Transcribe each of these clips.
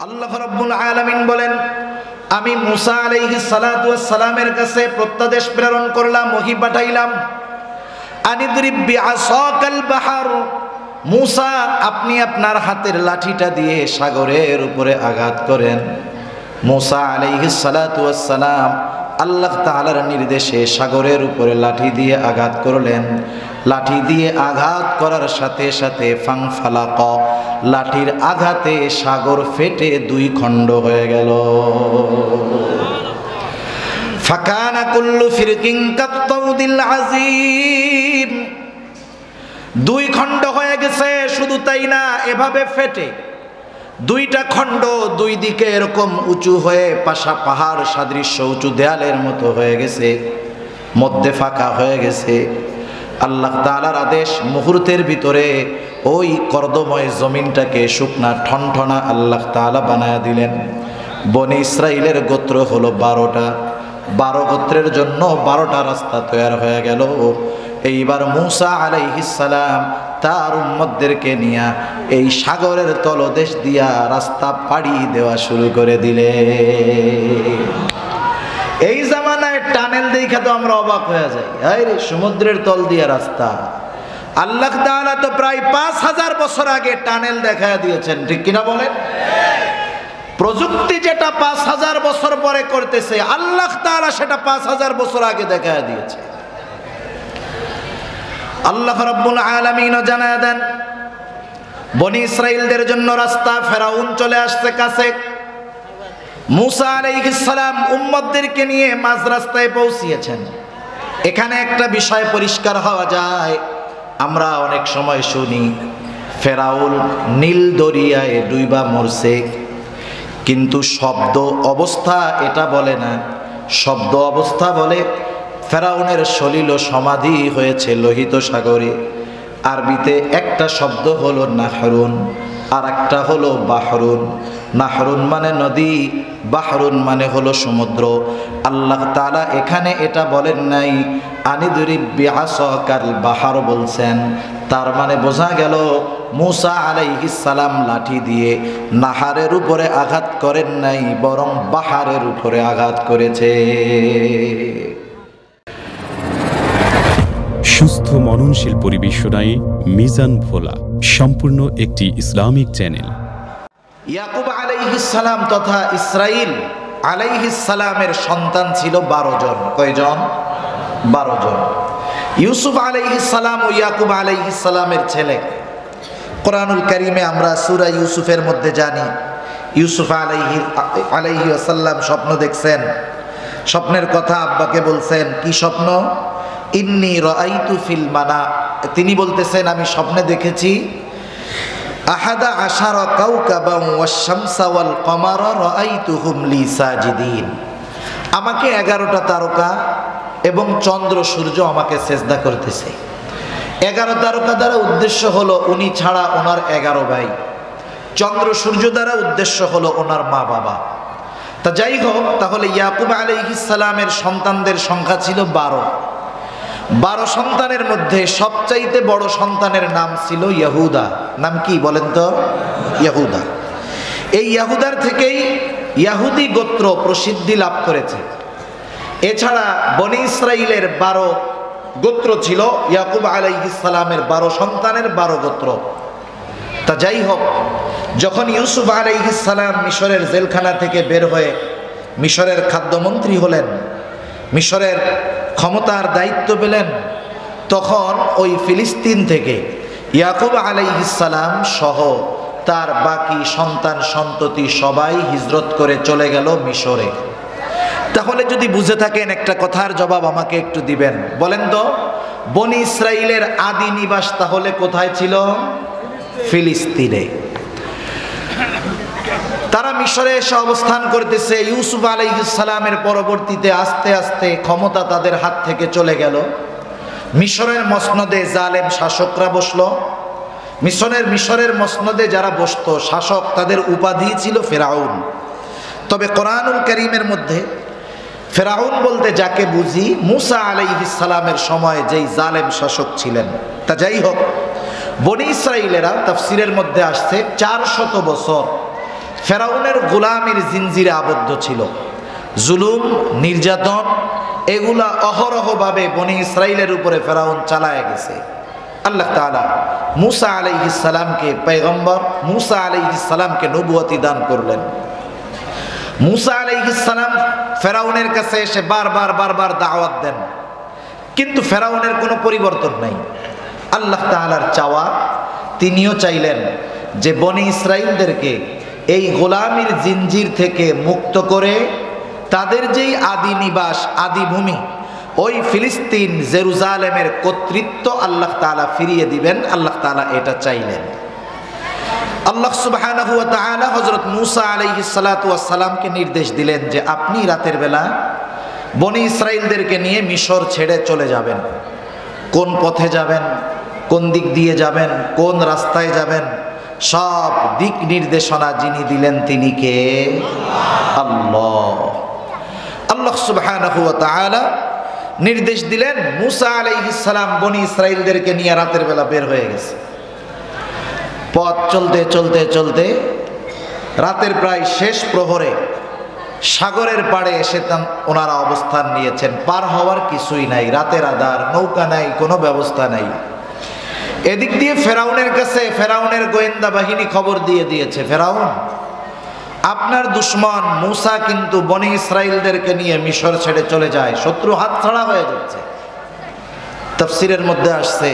আল্লাহ রাব্বুল আলামিন বলেন, আমি মুসা আলাইহিস সালাতু ওয়াস সালামের কাছে প্রত্যাদেশ প্রেরণ করলাম, ওহী পাঠাইলাম, আনিদরিব বিআসাকাল বাহর, মুসা আপনি আপনার হাতের লাঠিটা দিয়ে সাগরের উপরে আঘাত করেন। মুসা আলাইহিস সালাতু ওয়াস সালাম আল্লাহ তাআলার নির্দেশে সাগরের উপরে লাঠি দিয়ে আঘাত করলেন। লাঠি দিয়ে আঘাত করার সাথে সাথে ফাংফালাক, লাঠির আঘাতে সাগর ফেটে দুই খণ্ড হয়ে গেল। ফাকানা কুল্লু ফিরকিন কাত্তাউদিল আযীম, দুই খণ্ড হয়ে গেছে। শুধু তাই না, এভাবে ফেটে দুইটা খণ্ড দুই দিকে এরকম উঁচু হয়ে পাহাড় সাদৃশ্য উঁচু দেয়ালের মতো হয়ে গেছে, মধ্যে ফাঁকা হয়ে গেছে। আল্লাহ তাআলার আদেশ, মুহূর্তের ভিতরে ওই কর্দময় জমিনটাকে শুকনা ঠনঠনা আল্লাহ তাআলা বানায়া দিলেন। বনি ইসরাইলের গোত্র হলো 12টা, 12 গোত্রের জন্য 12টা রাস্তা তৈরি হয়ে গেল। এইবার মুসা আলাইহিস সালাম তার উম্মতদেরকে নিয়ে এই সাগরের তলদেশ দিয়া রাস্তা পাড়ি দেওয়া শুরু করে দিলে। এই জামানায় টানেল দেখা তো আমরা অবাক হয়ে যাই, আরে সমুদ্রের তল দিয়া রাস্তা। আল্লাহ তাআলা তো প্রায় 5000 বছর আগে টানেল দেখায়া দিয়েছেন, ঠিক কিনা বলেন? প্রযুক্তি যেটা 5000 বছর পরে করতেছে, আল্লাহ তাআলা সেটা 5000 বছর আগে দেখায়া দিয়েছে। আল্লাহ রাব্বুল আলামিন জানায়া দেন, বনি ইসরাইলদের জন্য রাস্তা, ফেরাউন চলে আসছে কাছে। মুসা আলাইহিস সালাম উম্মতদেরকে নিয়ে মাঝ রাস্তায় পৌঁছিয়েছেন। এখানে একটা বিষয় পরিষ্কার হওয়া যায়, আমরা অনেক সময় শুনি ফেরাউন নীল দরিয়ায় ডুইবা মরছে, কিন্তু শব্দ অবস্থা এটা বলে না। শব্দ অবস্থা বলে ফেরাউনের সলিল সমাধি হয়েছে লোহিত সাগরে। আরবিতে একটা শব্দ হলো নাহরুন, আর একটা হলো বাহরুন। নাহরুন মানে নদী, বাহরুন মানে হলো সমুদ্র। আল্লাহ তাআলা এখানে এটা বলেন নাই আনিদরিব বিআসাকাল বাহর বলছেন। তার মানে বোঝা গেল মুসা আলাইহিস সালাম লাঠি দিয়ে নাহারের উপরে আঘাত করেন নাই, বরং বাহারের উপরে আঘাত করেছে। সুস্থ মননশীল পরিবেশনায় মিজান ভোলা সম্পূর্ণ একটি ইসলামিক চ্যানেল। ইয়াকুব আলাইহিস সালাম তথা ইসরাইল আলাইহিস সালামের সন্তান ছিল 12 জন। কয়জন? 12 জন। ইউসুফ আলাইহিস সালাম ও ইয়াকুব আলাইহিস সালামের ছেলে। কোরআনুল কারীমে আমরা সূরা ইউসুফের মধ্যে জানি ইউসুফ আলাইহি ওয়াসাল্লাম স্বপ্ন দেখছেন। স্বপ্নের কথা আব্বাকে বলছেন। কি স্বপ্ন? ইন্নী রাআইতু ফিল মানা, তিনি বলতেছেন আমি স্বপ্নে দেখেছি আহাদা আশারা কাওকাবান ওয়াশ শামসা ওয়াল কমারা রাআইতুহুম লি সাজিদিন, আমাকে 11টা তারকা এবং চন্দ্র সূর্য আমাকে সেজদা করতেছে। 11 তারকা দ্বারা উদ্দেশ্য হলো উনি ছাড়া ওনার 11 ভাই, চন্দ্র সূর্য দ্বারা উদ্দেশ্য হলো ওনার মা বাবা। তা যাই হোক, তাহলে ইয়াকুব আলাইহিস সালামের সন্তানদের সংখ্যা ছিল 12। 12 সন্তানের মধ্যে সবচাইতে বড় সন্তানের নাম ছিল ইয়াহুদা। নাম কি বলেন তো? ইয়াহুদা। এই ইয়াহুদার থেকেই ইয়াহুদি গোত্র প্রসিদ্ধি লাভ করেছে। এছাড়া বনি ইসরাইলের 12 গোত্র ছিল, ইয়াকুব আলাইহিস সালামের 12 সন্তানের 12 গোত্র। তা যাই হোক, যখন ইউসুফ আলাইহিস সালাম মিশরের জেলখানা থেকে বের হয়ে মিশরের খাদ্যমন্ত্রী হলেন, মিশরের ক্ষমতার দায়িত্ব পেলেন, তখন ওই ফিলিস্তিন থেকে ইয়াকুব আলাইহিস সালাম সহ তার বাকি সন্তান সন্ততি সবাই হিজরত করে চলে গেল মিশরে। তাহলে যদি বুঝে থাকেন একটা কথার জবাব আমাকে একটু দিবেন, বলেন তো বনি ইসরাইলের আদি নিবাস তাহলে কোথায় ছিল? ফিলিস্তিনে। তারা মিশরে এসে অবস্থান করতেছে। ইউসুফ আলাইহিস সালামের পরবর্তীতে আস্তে আস্তে ক্ষমতা তাদের হাত থেকে চলে গেল। মিশরের মসনদে জালেম শাসকরা বসলো। মিশরের মসনদে যারা বসতো শাসক, তাদের উপাধি ছিল ফেরাউন। তবে কোরআনুল কারীমের মধ্যে ফেরাউন বলতে যাকে বুঝি মুসা আলাইহিস সালামের সময় যেই জালেম শাসক ছিলেন। তা যাই হোক, বনি ইসরাইলেরা তাফসিরের মধ্যে আসছে 400 বছর ফেরাউনের গোলামির জিনজিরে আবদ্ধ ছিল। জুলুম, নির্যাতন এগুলা অহরহভাবে বনি ইসরাইলের উপরে ফেরাউন চালায় গেছে। আল্লাহ তাআলা মূসা আলাইহিস সালামকে পয়গম্বর, মূসা আলাইহিস সালামকে নবুয়তি দান করলেন। মূসা আলাইহিস সালাম ফেরাউনের কাছে এসে বারবার দাওয়াত দেন, কিন্তু ফেরাউনের কোনো পরিবর্তন নাই। আল্লাহ তাআলার চাওয়া, তিনিও চাইলেন যে বনি ইসরাইলদেরকে এই গোলামির জিনজির থেকে মুক্ত করে তাদের যেই আদি নিবাস, আদি ভূমি, ওই ফিলিস্তিন জেরুজালেমের কর্তৃত্ব আল্লাহ তাআলা ফিরিয়ে দিবেন। আল্লাহ তাআলা এটা চাইলেন। আল্লাহ সুবহানাহু ওয়া তাআলা হযরত মূসা আলাইহিস সালাতু ওয়াস সালামকে নির্দেশ দিলেন যে আপনি রাতের বেলা বনি ইসরাইলদেরকে নিয়ে মিশর ছেড়ে চলে যাবেন। কোন পথে যাবেন, কোন দিক দিয়ে যাবেন, কোন রাস্তায় যাবেন, সব দিক নির্দেশনা যিনি দিলেন তিনি কে? আল্লাহ। আল্লাহ সুবহানাহু ওয়া তাআলা নির্দেশ দিলেন। মূসা আলাইহিস সালাম বনি ইসরাইলদেরকে নিয়ে রাতের বেলা বের হয়ে গেছে। পথ চলতে চলতে চলতে রাতের প্রায় শেষ প্রহরে সাগরের পাড়ে এসে ওনারা অবস্থান নিয়েছেন। পার হওয়ার কিছুই নাই, রাতের আধার, নৌকা নাই, কোনো ব্যবস্থা নাই। এদিক দিয়ে ফেরাউনের কাছে ফেরাউনের গোয়েন্দা বাহিনী খবর দিয়ে দিয়েছে, ফেরাউন আপনার দুশমন মূসা কিন্তু বনি ইসরাইলদেরকে নিয়ে মিশর ছেড়ে চলে যায়, শত্রু হাতছাড়া হয়ে যাচ্ছে। তাফসীরের মধ্যে আসছে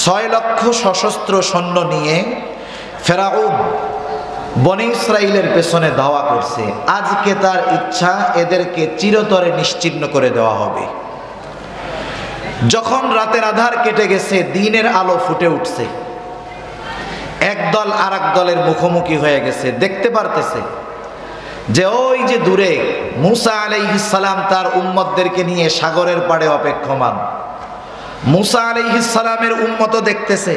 6 লক্ষ সশস্ত্র সৈন্য নিয়ে ফেরাউন বনি ইসরাইলের পেছনে ধাওয়া করছে। আজকে তার ইচ্ছা এদেরকে চিরতরে নিশ্চিহ্ন করে দেওয়া হবে। যখন রাতের আধার কেটে গেছে, দিনের আলো ফুটে উঠছে, একদল আর এক দলের মুখোমুখি হয়ে গেছে। দেখতে পারতেছে যে ওই যে দূরে মূসা আলাইহিস সালাম তার উম্মতদেরকে নিয়ে সাগরের পাড়ে অপেক্ষমান। মূসা আলাইহিস সালামের উম্মত দেখতেছে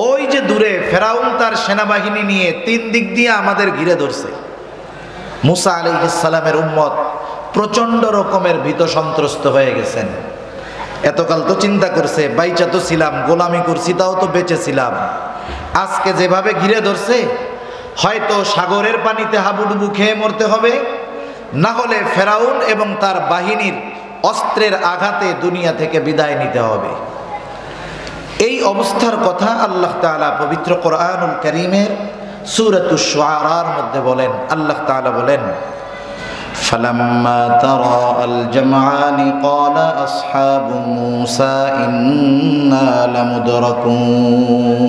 ওই যে দূরে ফেরাউন তার সেনাবাহিনী নিয়ে 3 দিক দিয়ে আমাদের ঘিরে ধরছে। মূসা আলাইহিস সালামের উম্মত প্রচন্ড রকমের ভীত সন্ত্রস্ত হয়ে গেছেন। এতকাল তো চিন্তা করছে, বাইচা তো ছিলাম, গোলামি করছি, তাও তো বেঁচে ছিলাম। আজকে যেভাবে ঘিরে ধরছে, হয়তো সাগরের পানিতে হাবুডুবু খেয়ে মরতে হবে, না হলে ফেরাউন এবং তার বাহিনীর অস্ত্রের আঘাতে দুনিয়া থেকে বিদায় নিতে হবে। এই অবস্থার কথা আল্লাহ তাআলা পবিত্র কোরআনুল কারীমের সূরাতুশ শুআরার মধ্যে বলেন। আল্লাহ তাআলা বলেন, ফালাম্মা তারাআল জামআনি ক্বালা আসহাবু মূসা ইন্না লামুদরাকুন।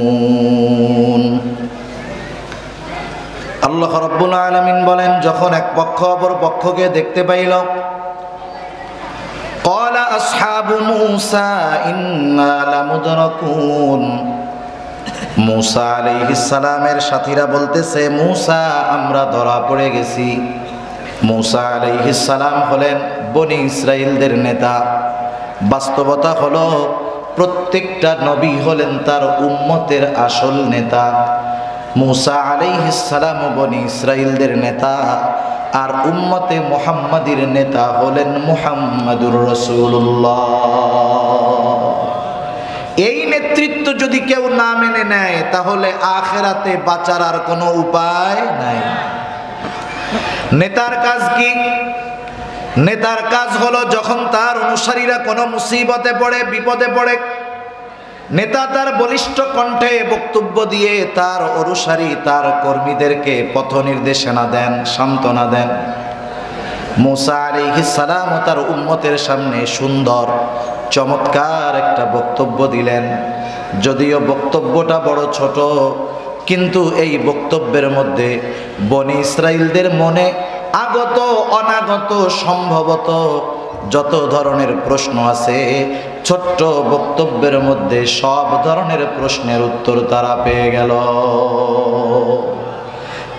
আল্লাহ রাব্বুল আলামিন বলেন, যখন এক পক্ষ অপর পক্ষকে দেখতে পাইল, ক্বালা আসহাবু মূসা ইন্না লামুদরাকুন, মূসা আলাইহিস সালামের সাথীরা বলতেছে, মূসা আমরা ধরা পড়ে গেছি। মূসা আলাইহিস সালাম হলেন বনি ইসরাইলদের নেতা। বাস্তবতা হলো প্রত্যেকটা নবী হলেন তার উম্মতের আসল নেতা। মূসা আলাইহিস সালাম বনি ইসরাইলদের নেতা, আর উম্মতে মুহাম্মাদির নেতা হলেন মুহাম্মাদুর রাসূলুল্লাহ। এই নেতৃত্ব যদি কেউ না মেনে নেয়, তাহলে আখিরাতে বাঁচার আর কোনো উপায় নাই। নেতার কাজ কি? নেতার কাজ হলো যখন তার অনুসারীরা কোনো মুসিবতে পড়ে, বিপদে পড়ে, নেতা তার বলিষ্ঠ কণ্ঠে বক্তব্য দিয়ে তার অনুসারী, তার কর্মীদেরকে পথ নির্দেশনা দেন, সান্ত্বনা দেন। মূসা আলাইহিস সালাম ও তার উম্মতের সামনে সুন্দর চমৎকার একটা বক্তব্য দিলেন। যদিও বক্তব্যটা বড় ছোট, কিন্তু এই বক্তব্যের মধ্যে বনি ইসরাইলদের মনে আগত অনাগত সম্ভবত যত ধরনের প্রশ্ন আছে, ছোট্ট বক্তব্যের মধ্যে সব ধরনের প্রশ্নের উত্তর তারা পেয়ে গেল।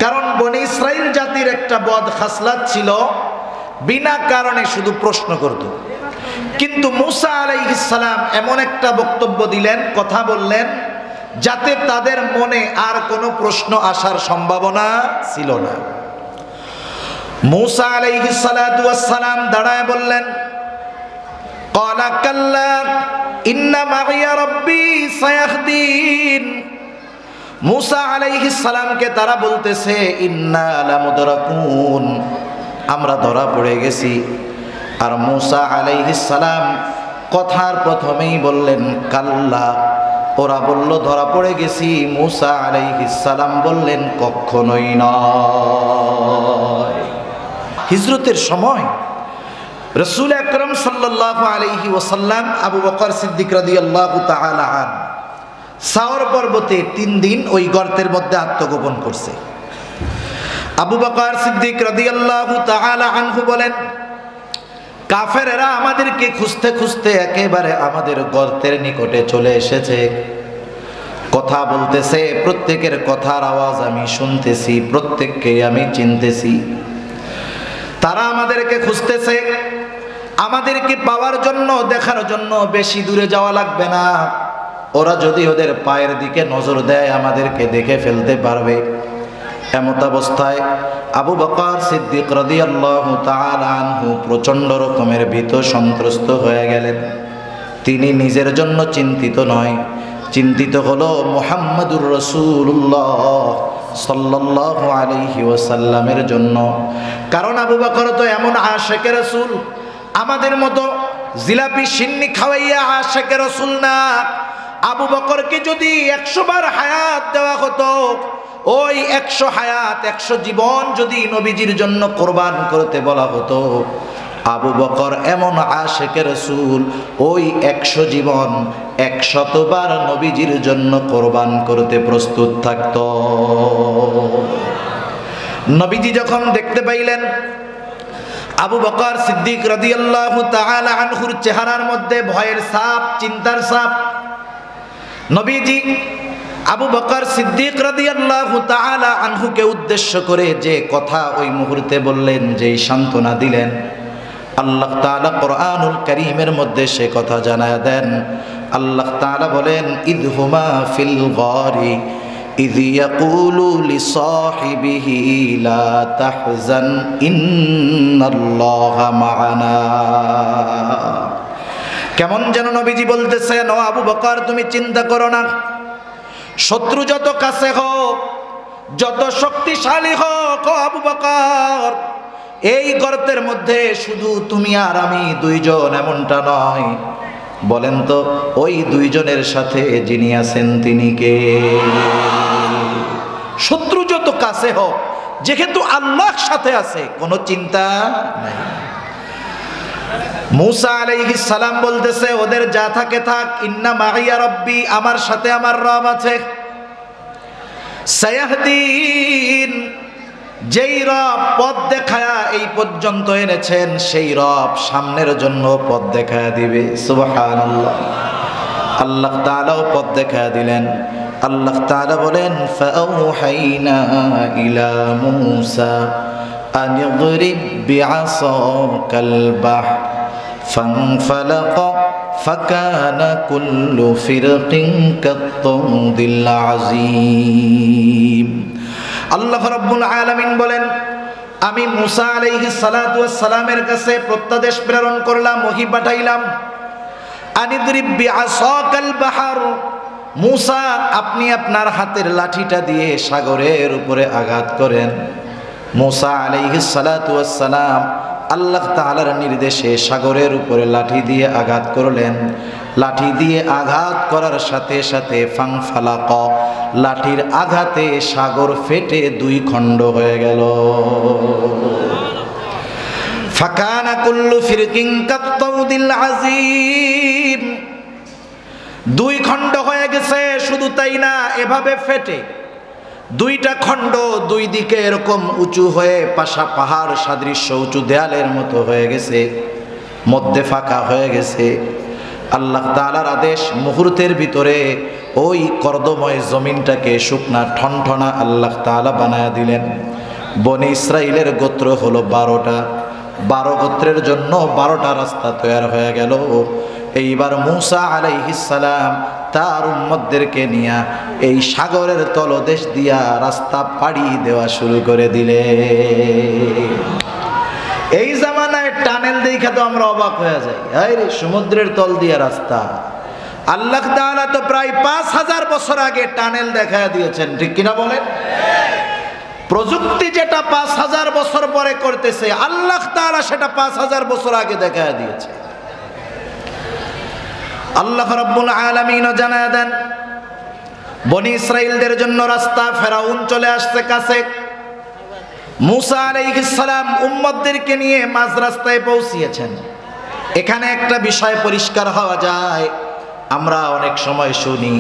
কারণ বনি ইসরাইল জাতির একটা বদ খাসলাত ছিল, বিনা কারণে শুধু প্রশ্ন করত। কিন্তু মূসা আলাইহিস সালাম এমন একটা বক্তব্য দিলেন, কথা বললেন, যাতে তাদের মনে আর কোনো প্রশ্ন আসার সম্ভাবনা ছিল না। মূসা আলাইহিস সালাতু ওয়াস সালাম দাঁড়ায় বললেন, ক্বালা কাল্লা ইন্না মাইয়া রাব্বি সায়াহদিন। মূসা আলাইহিস সালামকে তারা বলতেছে ইন্না লামুদরাকুন, আমরা ধরা পড়ে গেছি। আর মূসা আলাইহিস সালাম কথার প্রথমেই বললেন কাল্লা। ওরা বলল ধরা পড়ে গেছি, মূসা আলাইহিস সালাম বললেন কখনোই নয়। হিজরতের সময় রাসূল আকরাম সাল্লাল্লাহু আলাইহি ওয়াসাল্লাম আবু বকর সিদ্দিক রাদিয়াল্লাহু তাআলা আনহু সাওর পর্বতে 3 দিন ওই গর্তের মধ্যে আত্মগোপন করছে। আবু বকর সিদ্দিক রাদিয়াল্লাহু তাআলা আনহু বলেন, কাফেরেরা আমাদেরকে খুঁজতে খুঁজতে একেবারে আমাদের গর্তের নিকটে চলে এসেছে। কথা বলতেছে, প্রত্যেকের কথার আওয়াজ আমি শুনতেছি, প্রত্যেককে আমি চিনতেছি। তারা আমাদেরকে খুঁজতেছে, আমাদেরকে পাওয়ার জন্য, দেখার জন্য বেশি দূরে যাওয়া লাগবে না। ওরা যদি ওদের পায়ের দিকে নজর দেয় আমাদেরকে দেখে ফেলতে পারবে। এমত অবস্থায় আবু বকর সিদ্দিক রাদিয়াল্লাহু তাআলা আনহু প্রচন্ড রকমের ভীত সন্ত্রস্ত হয়ে গেলেন। তিনি নিজের জন্য চিন্তিত নয়, চিন্তিত হলো মুহাম্মাদুর রাসূলুল্লাহ সাল্লাল্লাহু আলাইহি ওয়াসাল্লামের জন্য। কারণ আবু বকর তো এমন আশিকে রাসূল, আমাদের মতো জিলাপি সিন্নি খাওয়াইয়া আশিকে রাসূল না। আবু বকরকে যদি 100 বার হায়াত দেওয়া হতো, ওই 100 হায়াত 100 জীবন যদি নবীজির জন্য কোরবান করতে বলা হতো, আবু বকর এমন আশিকে রাসূল ওই 100 জীবন 100 বার নবীজির জন্য কোরবান করতে প্রস্তুত থাকত। নবীজি যখন দেখতে পাইলেন আবু বকর সিদ্দিক রাদিয়াল্লাহু তাআলা আনহুর চেহারার মধ্যে ভয়ের ছাপ, চিন্তার ছাপ, নবীজি আবু বকর সিদ্দিক রাদিয়াল্লাহু তাআলা আনহুকে উদ্দেশ্য করে যে কথা ওই মুহূর্তে বললেন, যেই সান্ত্বনা দিলেন, আল্লাহ তাআলা কোরআনুল কারীমের মধ্যে সে কথা জানায়া দেন। আল্লাহ তাআলা বলেন, ইদহুমা ফিল গারি ইয ইয়াকুলু লিসাহিবিহি লা তাহজান ইন্নাল্লাহা মা'ানা। কেমন যেন নবীজি বলতেছেন, ও আবু বকর তুমি চিন্তা করো না, শত্রু যত কাছে হোক, যত শক্তিশালী হোক, ও আবু বকর এই গর্তের মধ্যে শুধু তুমি আর আমি 2 জন, এমনটা নয়। বলেন তো ওই 2 জনের সাথে যিনি আছেন তিনি কে? শত্রু যত কাছে হোক, যেহেতু আল্লাহর সাথে আছে, কোনো চিন্তা নাই। মূসা আলাইহিস সালাম বলতেছে, ওদের যা থাকে থাক, ইন্না মাইয়া রব্বি, আমার সাথে আমার রব আছে। সায়াহদিন, যেই রব পথ দেখায়া এই পর্যন্ত এনেছেন, সেই রব সামনের জন্য পথ দেখায়া দিবে। সুবহানাল্লাহ। আল্লাহ তাআলাও পথ দেখায়া দিলেন। আল্লাহ তাআলা বলেন, ফাআউহাইনা ইলা মূসা আন ইদরিব বিআসাকাল বাহর فانفلق فكان كل فرق كالطود العظيم। আল্লাহ রাব্বুল আলামিন বলেন, আমি মূসা আলাইহিস সালাতু ওয়াস সালামের কাছে প্রত্যাদেশ প্রেরণ করলাম, ওহী পাঠাইলাম। আনিদরিব বিআসাকাল বাহর, মূসা আপনি আপনার হাতের লাঠিটা দিয়ে সাগরের উপরে আঘাত করেন। মূসা আলাইহিস সালাতু ওয়াস সালাম আল্লাহ তাআলার নির্দেশে সাগরের উপরে লাঠি দিয়ে আঘাত করলেন। লাঠি দিয়ে আঘাত করার সাথে সাথে ফাংফালাক, লাঠির আঘাতে সাগর ফেটে 2 খণ্ড হয়ে গেল। ফাকানা কুল্লু ফিরকিন কাত্তাউদিল আযীম, 2 খণ্ড হয়ে গেছে। শুধু তাই না, এভাবে ফেটে 2টা খণ্ড 2 দিকে এরকম উঁচু হয়ে পাহাড় সাদৃশ্য উঁচু দেয়ালের মতো হয়ে গেছে, মধ্যে ফাঁকা হয়ে গেছে। আল্লাহ তাআলার আদেশ, মুহূর্তের ভিতরে ওই কর্দময় জমিনটাকে শুকনা ঠনঠনা আল্লাহ তাআলা বানায়া দিলেন। বনি ইসরাইলের গোত্র হলো 12টা, 12 গোত্রের জন্য 12টা রাস্তা তৈরি হয়ে গেল। এইবার মূসা আলাইহিস সালাম তার উম্মতদেরকে নিয়ে এই সাগরের তলদেশ দিয়া রাস্তা পাড়ি দেওয়া শুরু করে দিলে। এই জামানায় টানেল দেখা তো আমরা অবাক হয়ে যাই, আরে সমুদ্রের তল দিয়ে রাস্তা, আল্লাহ তাআলা তো প্রায় 5000 বছর আগে টানেল দেখায় দিয়েছেন, ঠিক কিনা বলেন? প্রযুক্তি যেটা 5000 বছর পরে করতেছে, আল্লাহ তাআলা সেটা 5000 বছর আগে দেখায় দিয়েছে। আল্লাহ রাব্বুল আলামিন জানায় দেন, বনি ইসরাইলদের জন্য রাস্তা, ফেরাউন চলে আসছে কাছে। মুসা আলাইহিস সালাম উম্মতদেরকে নিয়ে মাঝ রাস্তায় পৌঁছিয়েছেন। এখানে একটা বিষয় পরিষ্কার হওয়া যায়, আমরা অনেক সময় শুনি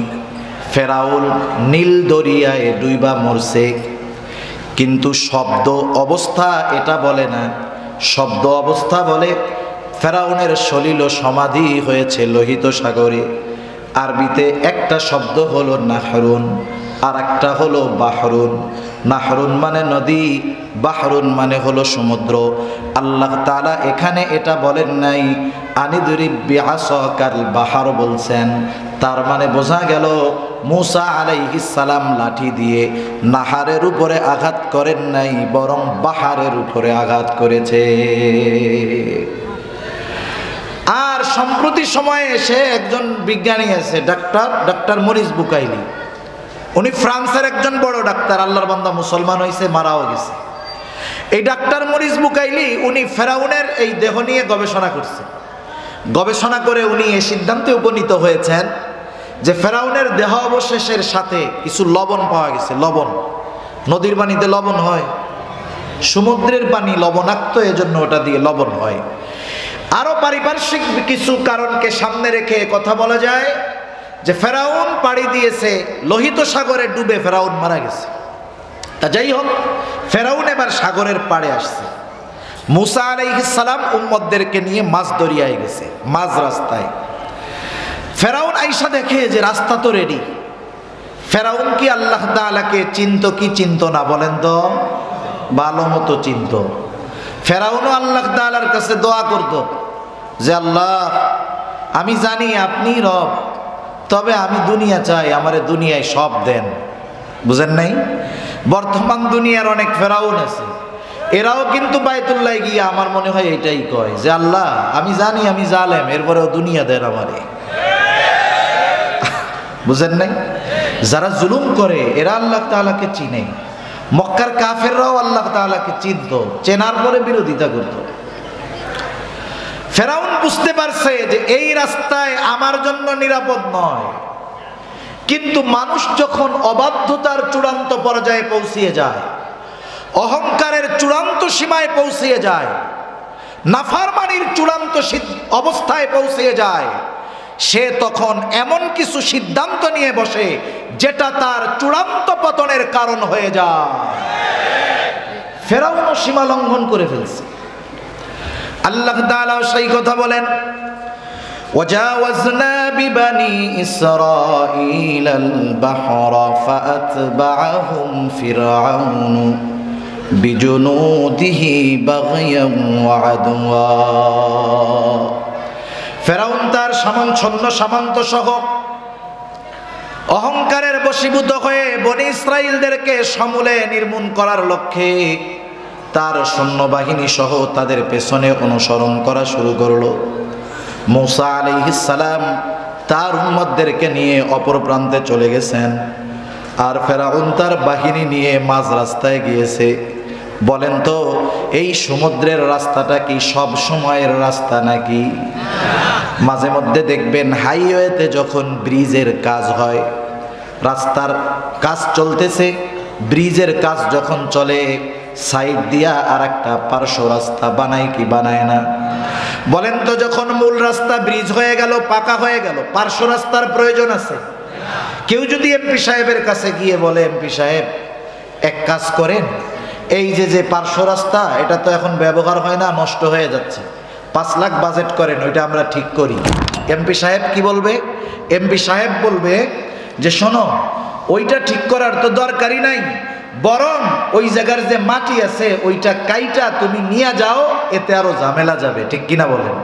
ফেরাউন নীল দরিয়ায় ডুইবা মরছে, কিন্তু শব্দ অবস্থা এটা বলে না। শব্দ অবস্থা বলে ফেরাউনের সলিল সমাধি হয়েছে লোহিত সাগরে। আরবিতে একটা শব্দ হলো নাহরুন, আর একটা হলো বাহরুন। নাহরুন মানে নদী, বাহরুন মানে হলো সমুদ্র। আল্লাহ তাআলা এখানে এটা বলেন নাই আনিদরিব বিআসাকাল বাহার বলছেন। তার মানে বোঝা গেল মুসা আলাইহিস সালাম লাঠি দিয়ে নাহারের উপরে আঘাত করেন নাই, বরং বাহারের উপরে আঘাত করেছে। আর সম্প্রতি সময়ে এসে একজন বিজ্ঞানী আছে, ডাক্তার মরিস বুকাইলি। উনি ফ্রান্সের একজন বড় ডাক্তার, আল্লাহর বান্দা, মুসলমান হয়েছে, মারাও গেছে। এই ডাক্তার মরিস বুকাইলি উনি ফেরাউনের এই দেহ নিয়ে গবেষণা করছে। গবেষণা করে উনি এই সিদ্ধান্তে উপনীত হয়েছেন যে ফেরাউনের দেহ অবশেষের সাথে কিছু লবণ পাওয়া গেছে। লবণ, নদীর পানিতে লবণ হয়, সমুদ্রের পানি লবণাক্ত, এজন্য ওটা দিয়ে লবণ হয়। আরো পারিপার্শ্বিক কিছু কারণকে সামনে রেখে কথা বলা যায় যে ফেরাউন পাড়ি দিয়েছে লোহিত সাগরে, ডুবে ফেরাউন মারা গেছে। তা যাই হোক, ফেরাউন এবার সাগরের পাড়ে আসছে। মুসা আলাইহিস সালাম উম্মতদেরকে নিয়ে মাঝ দরিয়ায় গেছে, মাঝ রাস্তায়। ফেরাউন আইসা দেখে যে রাস্তা তো রেডি। ফেরাউন কি আল্লাহ তাআলাকে চিনতো কি চিনতো না বলেন তো? ভালো মতো চিনতো। ফেরাউনও আল্লাহ তাআলার কাছে দোয়া করতো যে আল্লাহ, আমি জানি আপনি রব, তবে আমি দুনিয়া চাই, আমারে দুনিয়ায় সব দেন। বুঝেন নাই? বর্তমান দুনিয়ার অনেক ফেরাউন আছে, এরাও কিন্তু বায়তুল্লাহ গিয়ে আমার মনে হয় এটাই কয় যে আল্লাহ, আমি জানি আমি জালেম, এরপরেও দুনিয়া দেন আমারে। বুঝেন নাই? যারা জুলুম করে এরা আল্লাহ তাআলাকে চিনে। মক্কার কাফেররাও আল্লাহ তাআলাকে চিনত, চেনার পরে বিরোধিতা করত। ফেরাউন বুঝতে পারছে যে এই রাস্তায় আমার জন্য নিরাপদ নয়। কিন্তু মানুষ যখন অবাধ্যতার চূড়ান্ত পর্যায়ে পৌঁছিয়ে যায়, অহংকারের চূড়ান্ত সীমায় পৌঁছিয়ে যায়, নাফরমানির চূড়ান্ত অবস্থায় পৌঁছিয়ে যায়, সে তখন এমন কিছু সিদ্ধান্ত নিয়ে বসে যেটা তার চূড়ান্ত পতনের কারণ হয়ে যায়। ফেরাউন সীমা লঙ্ঘন করে ফেলছে। আল্লাহ তাআলা সেই কথা বলেন, وَجَاوَزْنَا بِبَنِي إِسْرَائِيلَ الْبَحْرَ فَأَتْبَعَهُمْ فِرْعَوْنُ بِجُنُودِهِ بَغْيًا وَعَدْوًا। ফেরাউন তার সৈন্য সামন্ত সহ অহংকারের বশীভূত হয়ে বনী ইসরাইলদেরকে সমূলে নির্মূল করার লক্ষ্যে তার সৈন্যবাহিনী সহ তাদের পেছনে অনুসরণ করা শুরু করলো। মুসা আলাইহিস সালাম তার উম্মতদেরকে নিয়ে অপর প্রান্তে চলে গেছেন, আর ফেরাউন তার বাহিনী নিয়ে মাঝ রাস্তায় গিয়েছে। বলেন তো, এই সমুদ্রের রাস্তাটা কি সব সময়ের রাস্তা নাকি? মাঝে মধ্যে দেখবেন হাইওয়েতে যখন ব্রিজের কাজ হয়, রাস্তার কাজ চলতেছে, ব্রিজের কাজ যখন চলে, সাইড দিয়া আর একটা পার্শ্ব রাস্তা বানায় কি বানায় না? বলেন তো, যখন মূল রাস্তা ব্রিজ হয়ে গেল, পাকা হয়ে গেল, পার্শ্ব রাস্তার প্রয়োজন আছে? কেউ যদি এমপি সাহেবের কাছে গিয়ে বলে, এমপি সাহেব এক কাজ করেন, এই যে পার্শ্ব রাস্তা এটা তো এখন ব্যবহার হয় না, নষ্ট হয়ে যাচ্ছে, 5 লাখ বাজেট করেন, ওইটা আমরা ঠিক করি। এমপি সাহেব কি বলবে? এমপি সাহেব বলবে যে শোনো, ওইটা ঠিক করার তো দরকারই নাই, বরং ওই জায়গার যে মাটি আছে ওইটা কাইটা তুমি নিয়ে যাও, এতে আরো ঝামেলা যাবে। ঠিক কিনা বলেন?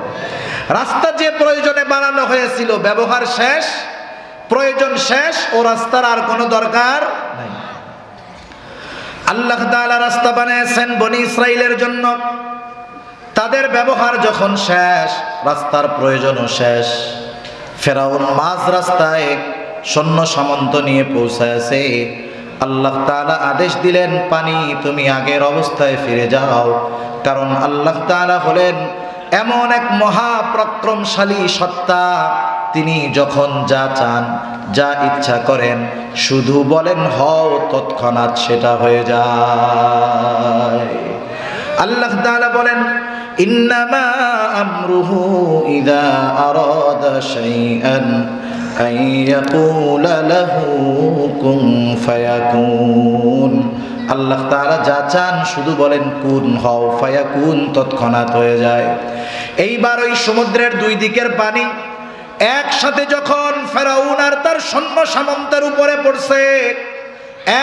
রাস্তা যে প্রয়োজনে বানানো হয়েছিল, ব্যবহার শেষ, প্রয়োজন শেষ, ও রাস্তার আর কোনো দরকার নাই। আল্লাহ তাআলা রাস্তা বানিয়েছেন বনী ইসরাইলের জন্য, তাদের ব্যবহার যখন শেষ, রাস্তার প্রয়োজনও শেষ, ফেরাউন মাঝ রাস্তায় সৈন্য সামন্ত নিয়ে পৌঁছায়ছে। আল্লাহ তাআলা আদেশ দিলেন, পানি তুমি আগের অবস্থায় ফিরে যাও। কারণ আল্লাহ তাআলা হলেন এমন এক মহাপরাক্রমশালী সত্তা, তিনি যখন যা চান, যা ইচ্ছা করেন, শুধু বলেন হও, তৎক্ষণাৎ সেটা হয়ে যায়। আল্লাহ তাআলা বলেন, ইন্নামা আমরুহু ইযা আরাদা শাইআন আন ইয়াকুলা লাহু কুন ফায়াকুন। আল্লাহ তাআলা যা চান শুধু বলেন কুন হও, ফায়াকুন তৎক্ষণাৎ হয়ে যায়। এইবার ওই সমুদ্রের দুই দিকের পানি একসাথে যখন ফেরাউন আর তার সৈন্য সামন্তের উপরে পড়ছে,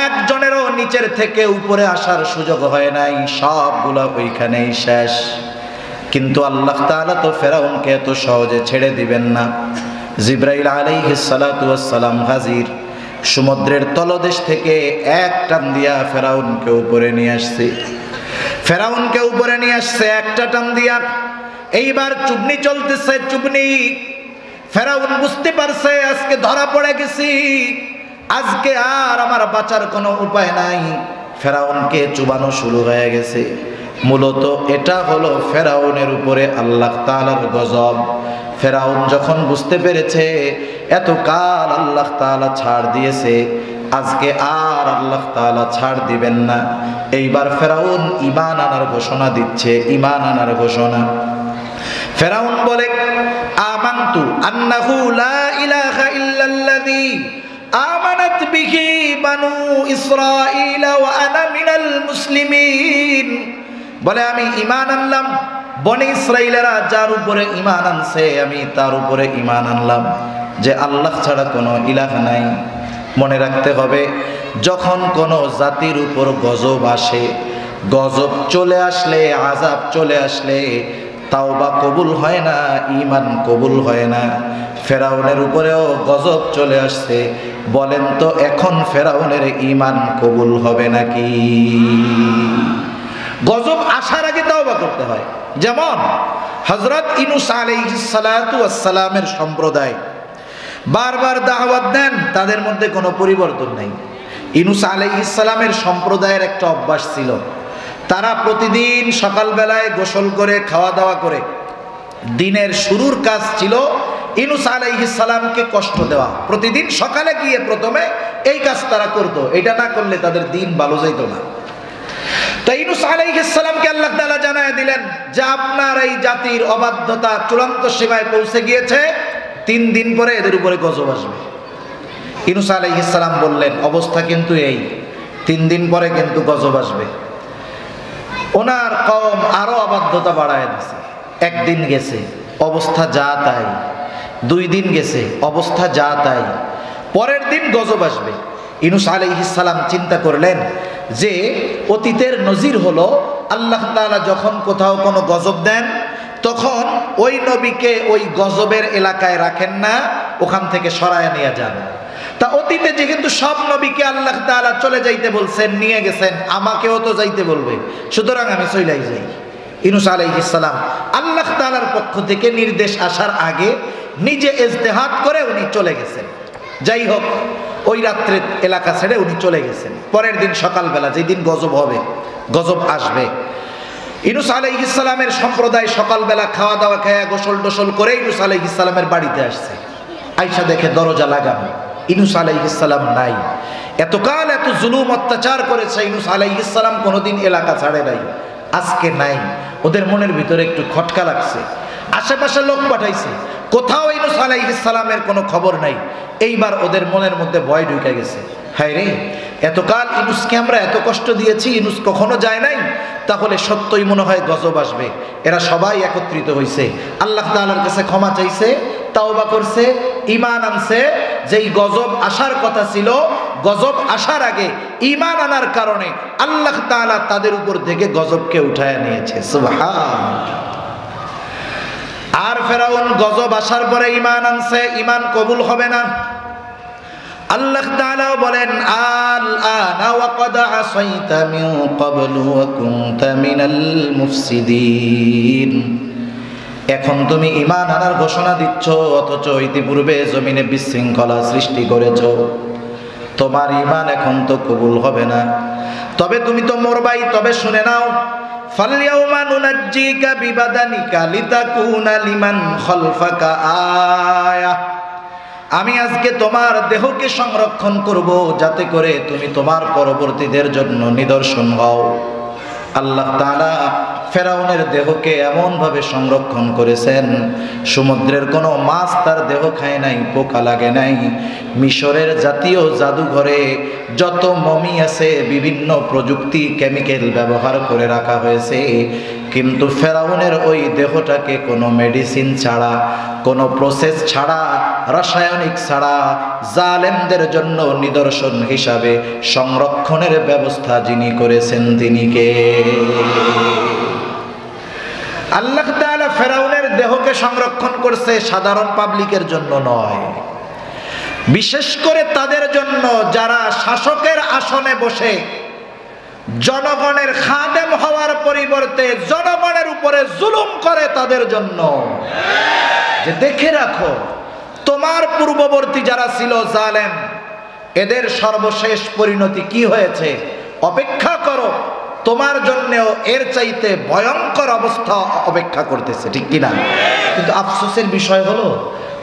একজনেরও নিচের থেকে উপরে আসার সুযোগ হয় নাই, সবগুলা ওইখানেই শেষ। কিন্তু আল্লাহ তাআলা তো ফেরাউনকে এত সহজে ছেড়ে দিবেন না। জিবরাইল আলাইহিস সালাতু ওয়াস সালাম হাজির, সমুদ্রের তলদেশ থেকে এক টান দিয়া ফেরাউনকে উপরে নিয়ে আসছে। ফেরাউনকে উপরে নিয়ে আসছে একটা টান দিয়া। এইবার চুবনি চলতেছে, চুবনি। ফেরাউন বুঝতে পারছে আজকে ধরা পড়ে গেছি, আজকে আর আমার বাঁচার কোনো উপায় নাই। ফেরাউনকে চুবানো শুরু হয়ে গেছে। মূলত এটা হলো ফেরাউনের উপরে আল্লাহ তাআলার গজব। ফেরাউন যখন বুঝতে পেরেছে এতকাল আল্লাহ তাআলা ছাড় দিয়েছে, আজকে আর আল্লাহ তাআলা ছাড় দিবেন না, এইবার ফেরাউন ঈমান আনার ঘোষণা দিচ্ছে, ঈমান আনার ঘোষণা। ফেরাউন বলে, আমানতু আন্নাহু লা ইলাহা ইল্লাল্লাযী আমানাত বিহি বানু ইসরাঈল ওয়া আনা মিনাল মুসলিমিন। বলে আমি ঈমান আনলাম, বনি ইসরাঈলেরা যার উপরে ঈমান আনছে আমি তার উপরে ঈমান আনলাম যে আল্লাহ ছাড়া কোনো ইলাহ নাই। মনে রাখতে হবে, যখন কোনো জাতির উপর গজব আসে, গজব চলে আসলে, আযাব চলে আসলে তাওবা কবুল হয় না, ঈমান কবুল হয় না। ফেরাউনের উপরেও গজব চলে আসছে, বলেন তো এখন ফেরাউনের ঈমান কবুল হবে নাকি? গজব আসার আগে তাওবা করতে হয়। যেমন হযরত ইউনূস আলাইহিস সালাতু ওয়াস সালামের সম্প্রদায় বারবার দাওয়াত দেন, তাদের মধ্যে কোনো পরিবর্তন নাই। ইউনূস আলাইহিস সালামের সম্প্রদায়ের একটা অভ্যাস ছিল, তারা প্রতিদিন সকালবেলায় গোসল করে খাওয়া দাওয়া করে দিনের শুরুর কাজ ছিল ইউনূস আলাইহিস সালামকে কষ্ট দেওয়া। প্রতিদিন সকালে গিয়ে প্রথমে এই কাজ তারা করতো, এটা না করলে তাদের দিন ভালো যাইতো না। তো ইউনূস আলাইহিস সালামকে আল্লাহ তাআলা জানায় দিলেন যে আপনার এই জাতির অবাধ্যতা চূড়ান্ত সীমায় পৌঁছে গিয়েছে, 3 দিন পরে এদের উপরে গজব আসবে। ইউনূস আলাইহিস সালাম বললেন, অবস্থা কিন্তু এই, 3 দিন পরে কিন্তু গজব আসবে। ওনার কওম আরো অবাধ্যতা বাড়ায় দিছে। 1 দিন গেছে, অবস্থা যা তাই। 2 দিন গেছে, অবস্থা যা তাই। পরের দিন গজব আসবে। ইউনূস আলাইহিস সালাম চিন্তা করলেন যে অতীতের নজির হলো আল্লাহ তাআলা যখন কোথাও কোনো গজব দেন তখন ওই নবীকে ওই গজবের এলাকায় রাখেন না, ওখান থেকে সরায় নিয়ে যান। তা অতীতে যেহেতু সব নবীকে আল্লাহ তাআলা চলে যাইতে বলছেন, নিয়ে গেছেন, আমাকেও তো যাইতে বলবে, সুতরাং আমি চলেই যাই। ইউনূস আলাইহিস সালাম আল্লাহ তাআলার পক্ষ থেকে নির্দেশ আসার আগে নিজে ইজতিহাদ করে উনি চলে গেছেন। যাই হোক, ওই রাত্রে এলাকা ছেড়ে উনি চলে গেছেন। পরের দিন সকালবেলা, যেদিন গজব হবে, গজব আসবে, ইউনূস আলাইহিস সালামের সম্প্রদায় সকালবেলা খাওয়া দাওয়া খায়া গোসল টোসল করে ইউনূস আলাইহিস সালামের বাড়িতে আসছে। আইসা দেখে দরজা লাগানো, ইউনূস আলাইহিস সালাম নাই। এতকাল এত জুলুম অত্যাচার করেছে ইউনূস আলাইহিস সালাম, কোনোদিন এলাকা ছাড়ে নাই, আজকে নাই। ওদের মনের ভিতরে একটু খটকা লাগছে। আশেপাশে লোক পাঠাইছে, কোথাও ইউনূস আলাইহিস সালামের কোনো খবর নাই। এইবার ওদের মনের মধ্যে ভয় ঢুকে গেছে, হায় রে, এতকাল ইউনূসকে আমরা এত কষ্ট দিয়েছি, ইউনূস কখনো যায় নাই, তাহলে সত্যই মনে হয় গজব আসবে। এরা সবাই একত্রিত হয়েছে, আল্লাহ তাআলার কাছে ক্ষমা চাইছে, তাওবা করছে, ঈমান আনছে। যেই গজব আসার কথা ছিল, গজব আসার আগে ঈমান আনার কারণে আল্লাহ তাআলা তাদের উপর থেকে গজবকে উঠায় নিয়েছে। সুবহানাল্লাহ। আর ফেরাউন গজব আসার পরে ঈমান আনছে, ঈমান কবুল হবে না। আল্লাহ তাআলা বলেন, আল আনা ওয়া ক্বাদ আসাইতা মিন ক্বাবলু ওয়া কুনতা মিনাল মুফসিদিন। এখন তুমি ঈমান আনার ঘোষণা দিচ্ছ, অথচ ইতিপূর্বে জমিনে বিশৃঙ্খলা সৃষ্টি করেছ। তোমার ঈমান এখন তো কবুল হবে না। তবে তুমি তো মরবাই। তবে শুনে নাও, ফালইয়াউমা নুনাজ্জিকা বিবাদানিকা লিতাকুনা লিমান খালফাকা আয়া। আমি আজকে তোমার দেহকে সংরক্ষণ করব, যাতে করে তুমি তোমার পরবর্তীদের জন্য নিদর্শন হও। আল্লাহ তাআলা ফেরাউনের দেহকে এমনভাবে সংরক্ষণ করেছেন, সমুদ্রের কোনো মাছ তার দেহ খায় নাই, পোকা লাগে নাই। মিশরের জাতীয় জাদুঘরে যত মমি আছে বিভিন্ন প্রযুক্তি কেমিক্যাল ব্যবহার করে রাখা হয়েছে, কিন্তু ফেরাউনের ওই দেহটাকে কোনো মেডিসিন ছাড়া, কোনো প্রসেস ছাড়া, রাসায়নিক ছাড়া জালেমদের জন্য নিদর্শন হিসাবে সংরক্ষণের ব্যবস্থা যিনি করেছেন তিনি কে? আল্লাহ তাআলা ফেরাউনের দেহকে সংরক্ষণ করছে সাধারণ পাবলিকের জন্য নয়, বিশেষ করে তাদের জন্য যারা শাসকের আসনে বসে জনগণের খাদেম হওয়ার পরিবর্তে জনগণের উপরে জুলুম করে তাদের জন্য। যে দেখে রাখো, তোমার পূর্ববর্তী যারা ছিল জালেম, এদের সর্বশেষ পরিণতি কি হয়েছে, অপেক্ষা করো, তোমার জন্যও এর চাইতে ভয়ঙ্কর অবস্থা অপেক্ষা করতেছে, ঠিক কিনা? কিন্তু আফসোসের বিষয় হলো,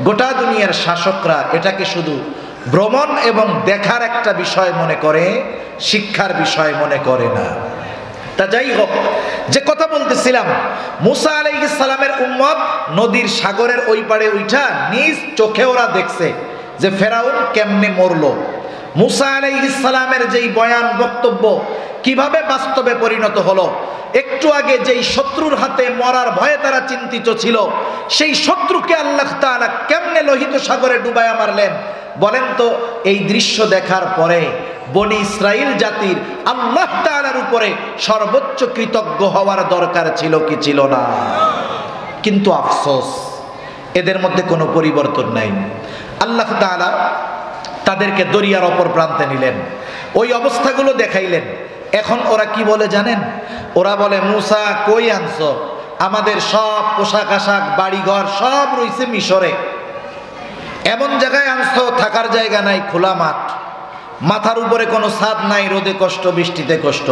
গোটা দুনিয়ার শাসকরা এটাকে শুধু ভ্রমণ এবং দেখার একটা বিষয় মনে করে, শিক্ষার বিষয় মনে করে না। তা যাই হোক, যে কথা বলতেছিলাম, মুসা আলাইহিস সালামের উম্মত নদীর সাগরের ওই পারে উঠা নিজ চোখে ওরা দেখছে যে ফেরাউন কেমনে মরলো। মুসা আলাইহিস সালামের যেই বয়ান বক্তব্য কিভাবে বাস্তবে পরিণত হলো, একটু আগে যেই শত্রুর হাতে মরার ভয়ে তারা চিন্তিত ছিল, সেই শত্রুকে আল্লাহ তাআলা কেমনে লোহিত সাগরে ডুবাইয়া মারলেন বলেন তো। এই দৃশ্য দেখার পরে বনি ইসরাইল জাতির আল্লাহ তাআলার উপরে সর্বোচ্চ কৃতজ্ঞ হওয়ার দরকার ছিল কি ছিল না? কিন্তু আফসোস, এদের মধ্যে কোনো পরিবর্তন নাই। আল্লাহ তাআলা তাদেরকে দরিয়ার অপর প্রান্তে নিলেন, ওই অবস্থাগুলো দেখাইলেন। এখন ওরা কি বলে জানেন? ওরা বলে, মুসা কই আনছো? আমাদের সব পোশাক আশাক বাড়িঘর সব রয়েছে মিশরে, এমন জায়গায় আনছো থাকার জায়গা নাই, খোলা মাঠ, মাথার উপরে কোনো ছাদ নাই, রোদে কষ্ট বৃষ্টিতে কষ্ট,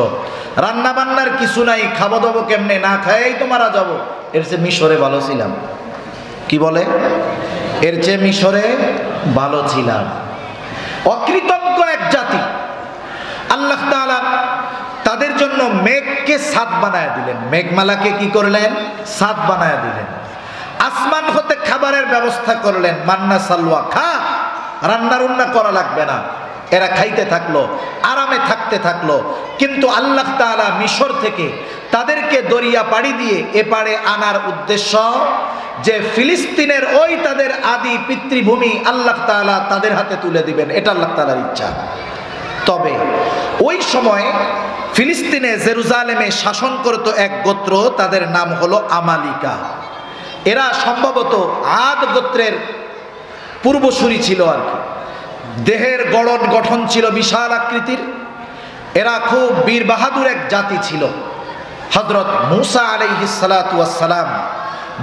রান্না বান্নার কিছু নাই, খাবো দাবো কেমনে, না খাইয়াই তো মারা যাবো, এর চেয়ে মিশরে ভালো ছিলাম। কি বলে? এর চেয়ে মিশরে ভালো ছিলাম। অকৃতজ্ঞ এক জাতি। আল্লাহ তাআলা তাদের জন্য মেঘকে ছাদ বানায় দিলেন, মেঘমালাকে কি করলেন? ছাদ বানায় দিলেন। আসমান হতে খাবারের ব্যবস্থা করলেন, মান্না সালওয়া, খা, রান্না রুন্না করা লাগবে না। এরা খাইতে থাকলো, আরামে থাকতে থাকলো। কিন্তু আল্লাহ তাআলা মিশর থেকে তাদেরকে দরিয়া পাড়ি দিয়ে এপারে আনার উদ্দেশ্য যে ফিলিস্তিনের ওই তাদের আদি পিতৃভূমি আল্লাহ তাআলা তাদের হাতে তুলে দিবেন, এটা আল্লাহ তাআলার ইচ্ছা। তবে ওই সময় ফিলিস্তিনে জেরুজালেমে শাসন করত এক গোত্র, তাদের নাম হলো আমালিকা। এরা সম্ভবত আদ গোত্রের পূর্বসূরি ছিল আর কি। দেহের গঠন ছিল বিশাল আকৃতির। এরা খুব বীর বাহাদুর এক জাতি ছিল। হযরত মুসা আলাইহিস সালাতু ওয়াস সালাম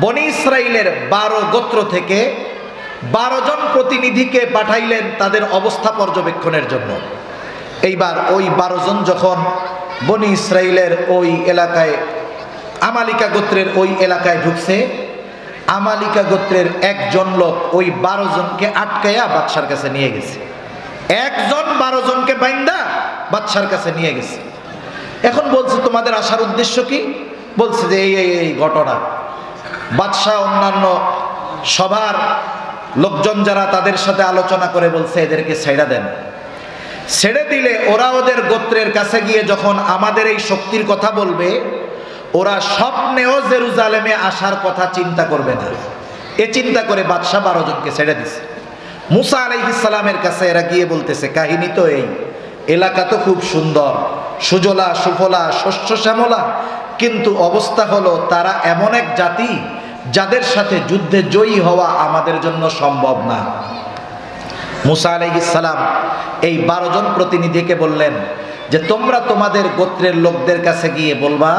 বনি ইসরাইলের 12 গোত্র থেকে 12 জন প্রতিনিধিকে পাঠাইলেন তাদের অবস্থা পর্যবেক্ষণের জন্য। এইবার ওই 12 জন যখন বনি ইসরাইলের ওই এলাকায়, আমালিকা গোত্রের ওই এলাকায় ঢুকছে, আমালিকা গোত্রের একজন লোক ওই 12 জনকে আটকাইয়া বাদশার কাছে নিয়ে গেছে। একজন 12 জনকে বাইন্দা বাদশার কাছে নিয়ে গেছে। এখন বলছে, তোমাদের আসার উদ্দেশ্য কি? বলছে যে এই ঘটনা। বাদশাহ অন্যান্য সবার লোকজন যারা, তাদের সাথে আলোচনা করে বলছে, এদেরকে ছেড়ে দেন। ছেড়ে দিলে ওরা ওদের গোত্রের কাছে গিয়ে যখন আমাদের এই শক্তির কথা বলবে, ওরা স্বপ্নেও জেরুজালেমে আসার কথা চিন্তা করবে না। এ চিন্তা করে বাদশাহ 12 জনকে ছেড়ে দিছে। মুসা আলাইহিস সালামের কাছে এরা গিয়ে বলতেছে, কাহিনী তো এই, এলাকা তো খুব সুন্দর, সুজলা সুফলা, শস্য শ্যামলা, কিন্তু অবস্থা হলো তারা এমন এক জাতি যাদের সাথে যুদ্ধে জয়ী হওয়া আমাদের জন্য সম্ভব না। মুসা আলাইহিস সালাম এই 12 জন প্রতিনিধিকে বললেন যে তোমরা তোমাদের গোত্রের লোকদের কাছে গিয়ে বলবা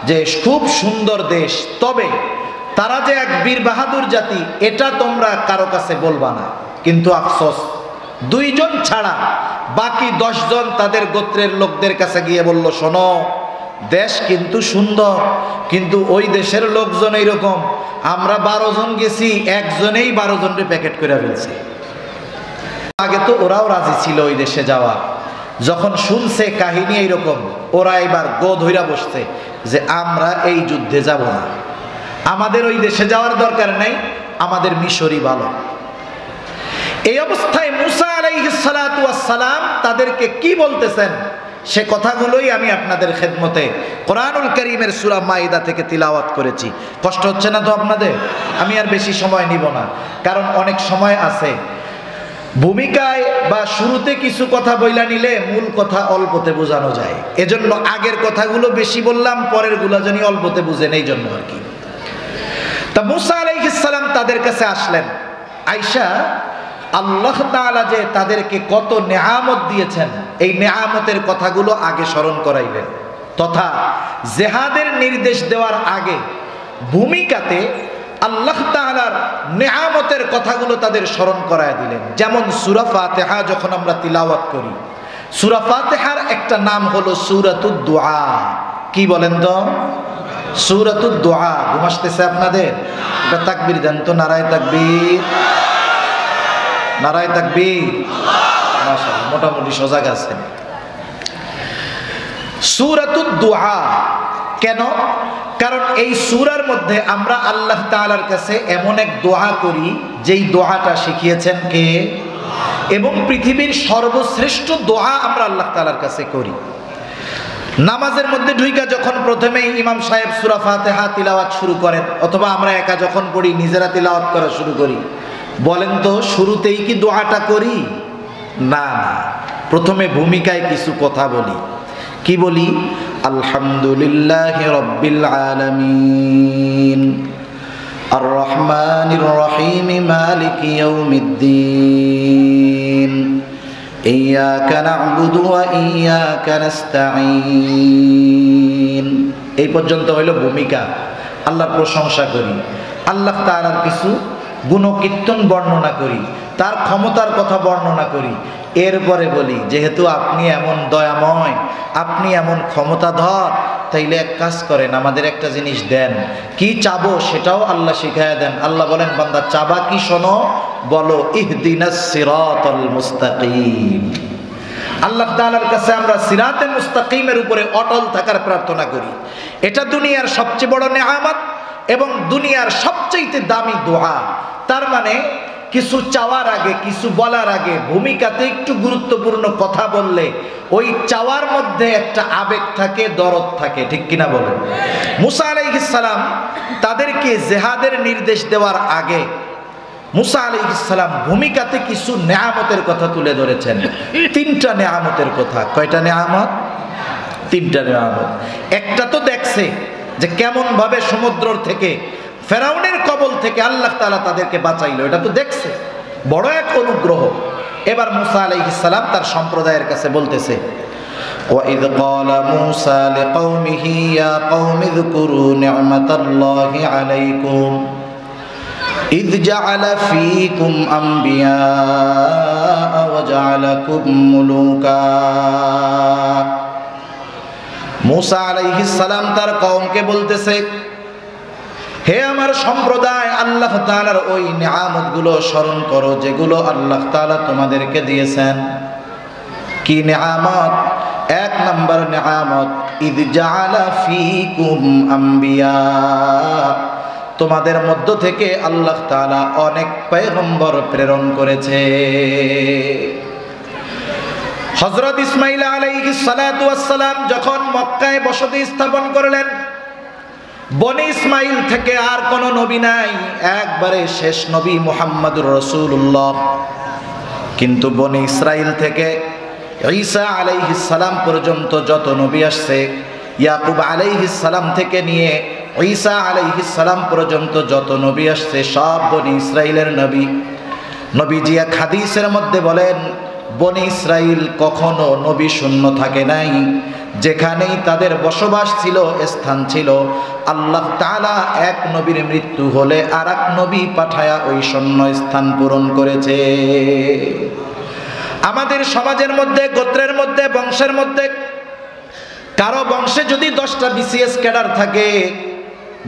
যে খুব সুন্দর দেশ, তবে তারা যে এক বীর বাহাদুর জাতি এটা তোমরা কারো কাছে বলবা না। কিন্তু আফসোস, 2 জন ছাড়া বাকি 10 জন তাদের গোত্রের লোকদের কাছে গিয়ে বলল, শোনো, দেশ কিন্তু সুন্দর, কিন্তু ওই দেশের লোকজন এইরকম, আমরা 12 জন গেছি, একজনেই 12 জনকে প্যাকেট করে ফেলছে। আগে তো ওরাও রাজি ছিল ওই দেশে যাওয়া, যখন শুনছে কাহিনী এইরকম, ওরা এবার গো ধইরা বসছে যে আমরা এই যুদ্ধে যাব না, আমাদের ওই দেশে যাওয়ার দরকার নাই, আমাদের মিশরই ভালো। এই অবস্থায় মুসা আলাইহিস সালাতু ওয়াস সালাম তাদেরকে কি বলতেছেন সে কথাগুলোই আমি আপনাদের খেদমতে কোরআনুল কারীমের সূরা মাইদা থেকে তিলাওয়াত করেছি। কষ্ট হচ্ছে না তো আপনাদের? আমি আর বেশি সময় নিব না, কারণ অনেক সময় আছে। ভূমিকায় বা শুরুতে কিছু কথা বইলা নিলে মূল কথা অল্পতে বোঝানো যায়, এজন্য আগের কথাগুলো বেশি বললাম, পরের গুলো জানি অল্পতে বুঝেন, এই জন্য আর কি। তা মুসা আলাইহিস সালাম তাদের কাছে আসলেন। আয়েশা, আল্লাহ তাআলা যে তাদেরকে কত নেয়ামত দিয়েছেন এই নেয়ামতের কথাগুলো আগে স্মরণ করাইলেন, তথা জিহাদের নির্দেশ দেওয়ার আগে ভূমিকাতে আল্লাহ তাআলার নেয়ামতের কথাগুলো তাদের স্মরণ করায় দিলেন। যেমন সূরা ফাতিহা যখন আমরা তিলাওয়াত করি, সূরা ফাতিহার একটা নাম হলো সূরাতুদ দুআ। কি বলেন তো? সূরাতুদ দুআ। ঘুম আসতেছে আপনাদের? এটা তাকবীর দেন তো, নারায়ে তাকবীর, নারায়ে তাকবীর। মাশাআল্লাহ, মোটামুটি সজাগ আছেন। সূরাতুদ দুআ কেন? কারণ এই সূরার মধ্যে আমরা আল্লাহ তাআলার কাছে এমন এক দোয়া করি যেই দোয়াটা শিখিয়েছেন কে? এবং পৃথিবীর সর্বশ্রেষ্ঠ দোয়া আমরা আল্লাহ তাআলার কাছে করি। নামাজের মধ্যে ঢুইকা যখন প্রথমেই ইমাম সাহেব সূরা ফাতিহা তিলাওয়াত শুরু করেন, অথবা আমরা একা যখন পড়ি নিজেরা তিলাওয়াত করা শুরু করি, বলেন তো শুরুতেই কি দোয়াটা করি? না না, প্রথমে ভূমিকায় কিছু কথা বলি। কি বলি? আলহামদুলিল্লাহি রাব্বিল আলামিন, আর রহমানির রহিম, মালিকি ইয়াউমিদ্দিন, ইয়্যাকা না'বুদু ওয়া ইয়্যাকা নাস্তাঈন। এই পর্যন্ত হইল ভূমিকা। আল্লাহর প্রশংসা করি, আল্লাহ তাআলার কিছু গুণকীর্তন বর্ণনা করি, তার ক্ষমতার কথা বর্ণনা করি। এরপরে বলি, যেহেতু আপনি এমন দয়াময়, আপনি এমন ক্ষমতাধর, তাইলে এক কাজ করেন, আমাদের একটা জিনিস দেন। কি চাবো সেটাও আল্লাহ শিখায়া দেন। আল্লাহ বলেন, বান্দা চাবা কি শোনো, বলো ইহদিনাস সিরাতাল মুস্তাকিম। আল্লাহ তাআলার কাছে আমরা সিরাতে মুস্তাকিমের উপরে অটল থাকার প্রার্থনা করি। এটা দুনিয়ার সবচেয়ে বড় নেয়ামত এবং দুনিয়ার সবচেয়ে দামি দোয়া। তার মানে কিছু চাওয়ার আগে, কিছু বলার আগে ভূমিকাতে একটু গুরুত্বপূর্ণ কথা বললে ওই চাওয়ার মধ্যে একটা আবেগ থাকে, দরদ থাকে, ঠিক কিনা বলেন? মুসা আলাইহিস সালাম তাদেরকে জিহাদের নির্দেশ দেওয়ার আগে মুসা আলাইহিস সালাম ভূমিকাতে কিছু নেয়ামতের কথা তুলে ধরেছেন। 3টা নেয়ামতের কথা। কয়টা নেয়ামত? 3টা নেয়ামত। একটা তো দেখছে যে কেমন ভাবে সমুদ্র থেকে, ফেরাউনের কবল থেকে আল্লাহ তাআলা তাদেরকে বাঁচাইলো, এটা তো দেখছে, বড় এক অনুগ্রহ। এবার মুসা আলাইহিস সালাম তার সম্প্রদায়ের কাছে বলতেছে, وَإِذْ قَالَ مُوسَى لِقَوْمِهِ يَا قَوْمِ اذْكُرُوا نِعْمَةَ اللَّهِ عَلَيْكُمْ إِذْ جَعَلَ فِيكُمْ أَنْبِيَاءَ وَجَعَلَكُمْ مُلُوكًا। মুসা আলাইহিস সালাম তার কওমকে বলতেছে, হে আমার সম্প্রদায়, আল্লাহ তাআলার ওই নেয়ামতগুলো স্মরণ করো যেগুলো আল্লাহ তাআলা তোমাদেরকে দিয়েছেন। কি নেয়ামত? 1 নম্বর নেয়ামত, ইদ জাআলা ফীকুম আম্বিয়া, তোমাদের মধ্য থেকে আল্লাহ তাআলা অনেক পয়গম্বর প্রেরণ করেছে। হযরত ইসমাঈল আলাইহিস সালাতু ওয়াস সালাম যখন মক্কায় বসতি স্থাপন করলেন, বনি ইসমাইল থেকে আর কোন নবী নাই, একবারে শেষ নবী মুহাম্মদুর রাসূলুল্লাহ। কিন্তু বনি ইসরাইল থেকে ঈসা আলাইহিস সালাম পর্যন্ত যত নবী আসছে, ইয়াকুব আলাইহিস সালাম থেকে নিয়ে ঈসা আলাইহিস সালাম পর্যন্ত যত নবী আসছে, সব বনি ইসরাইলের নবী। নবীজি এক হাদিসের মধ্যে বলেন, বনি ইসরাইল কখনো নবী শূন্য থাকে নাই। যেখানেই তাদের বসবাস ছিল, স্থান ছিল, আল্লাহ তাআলা এক নবীর মৃত্যু হলে আর এক নবী পাঠায়া ওই শূন্য স্থান পূরণ করেছে। আমাদের সমাজের মধ্যে, গোত্রের মধ্যে, বংশের মধ্যে কারো বংশে যদি 10টা বিসিএস ক্যাডার থাকে,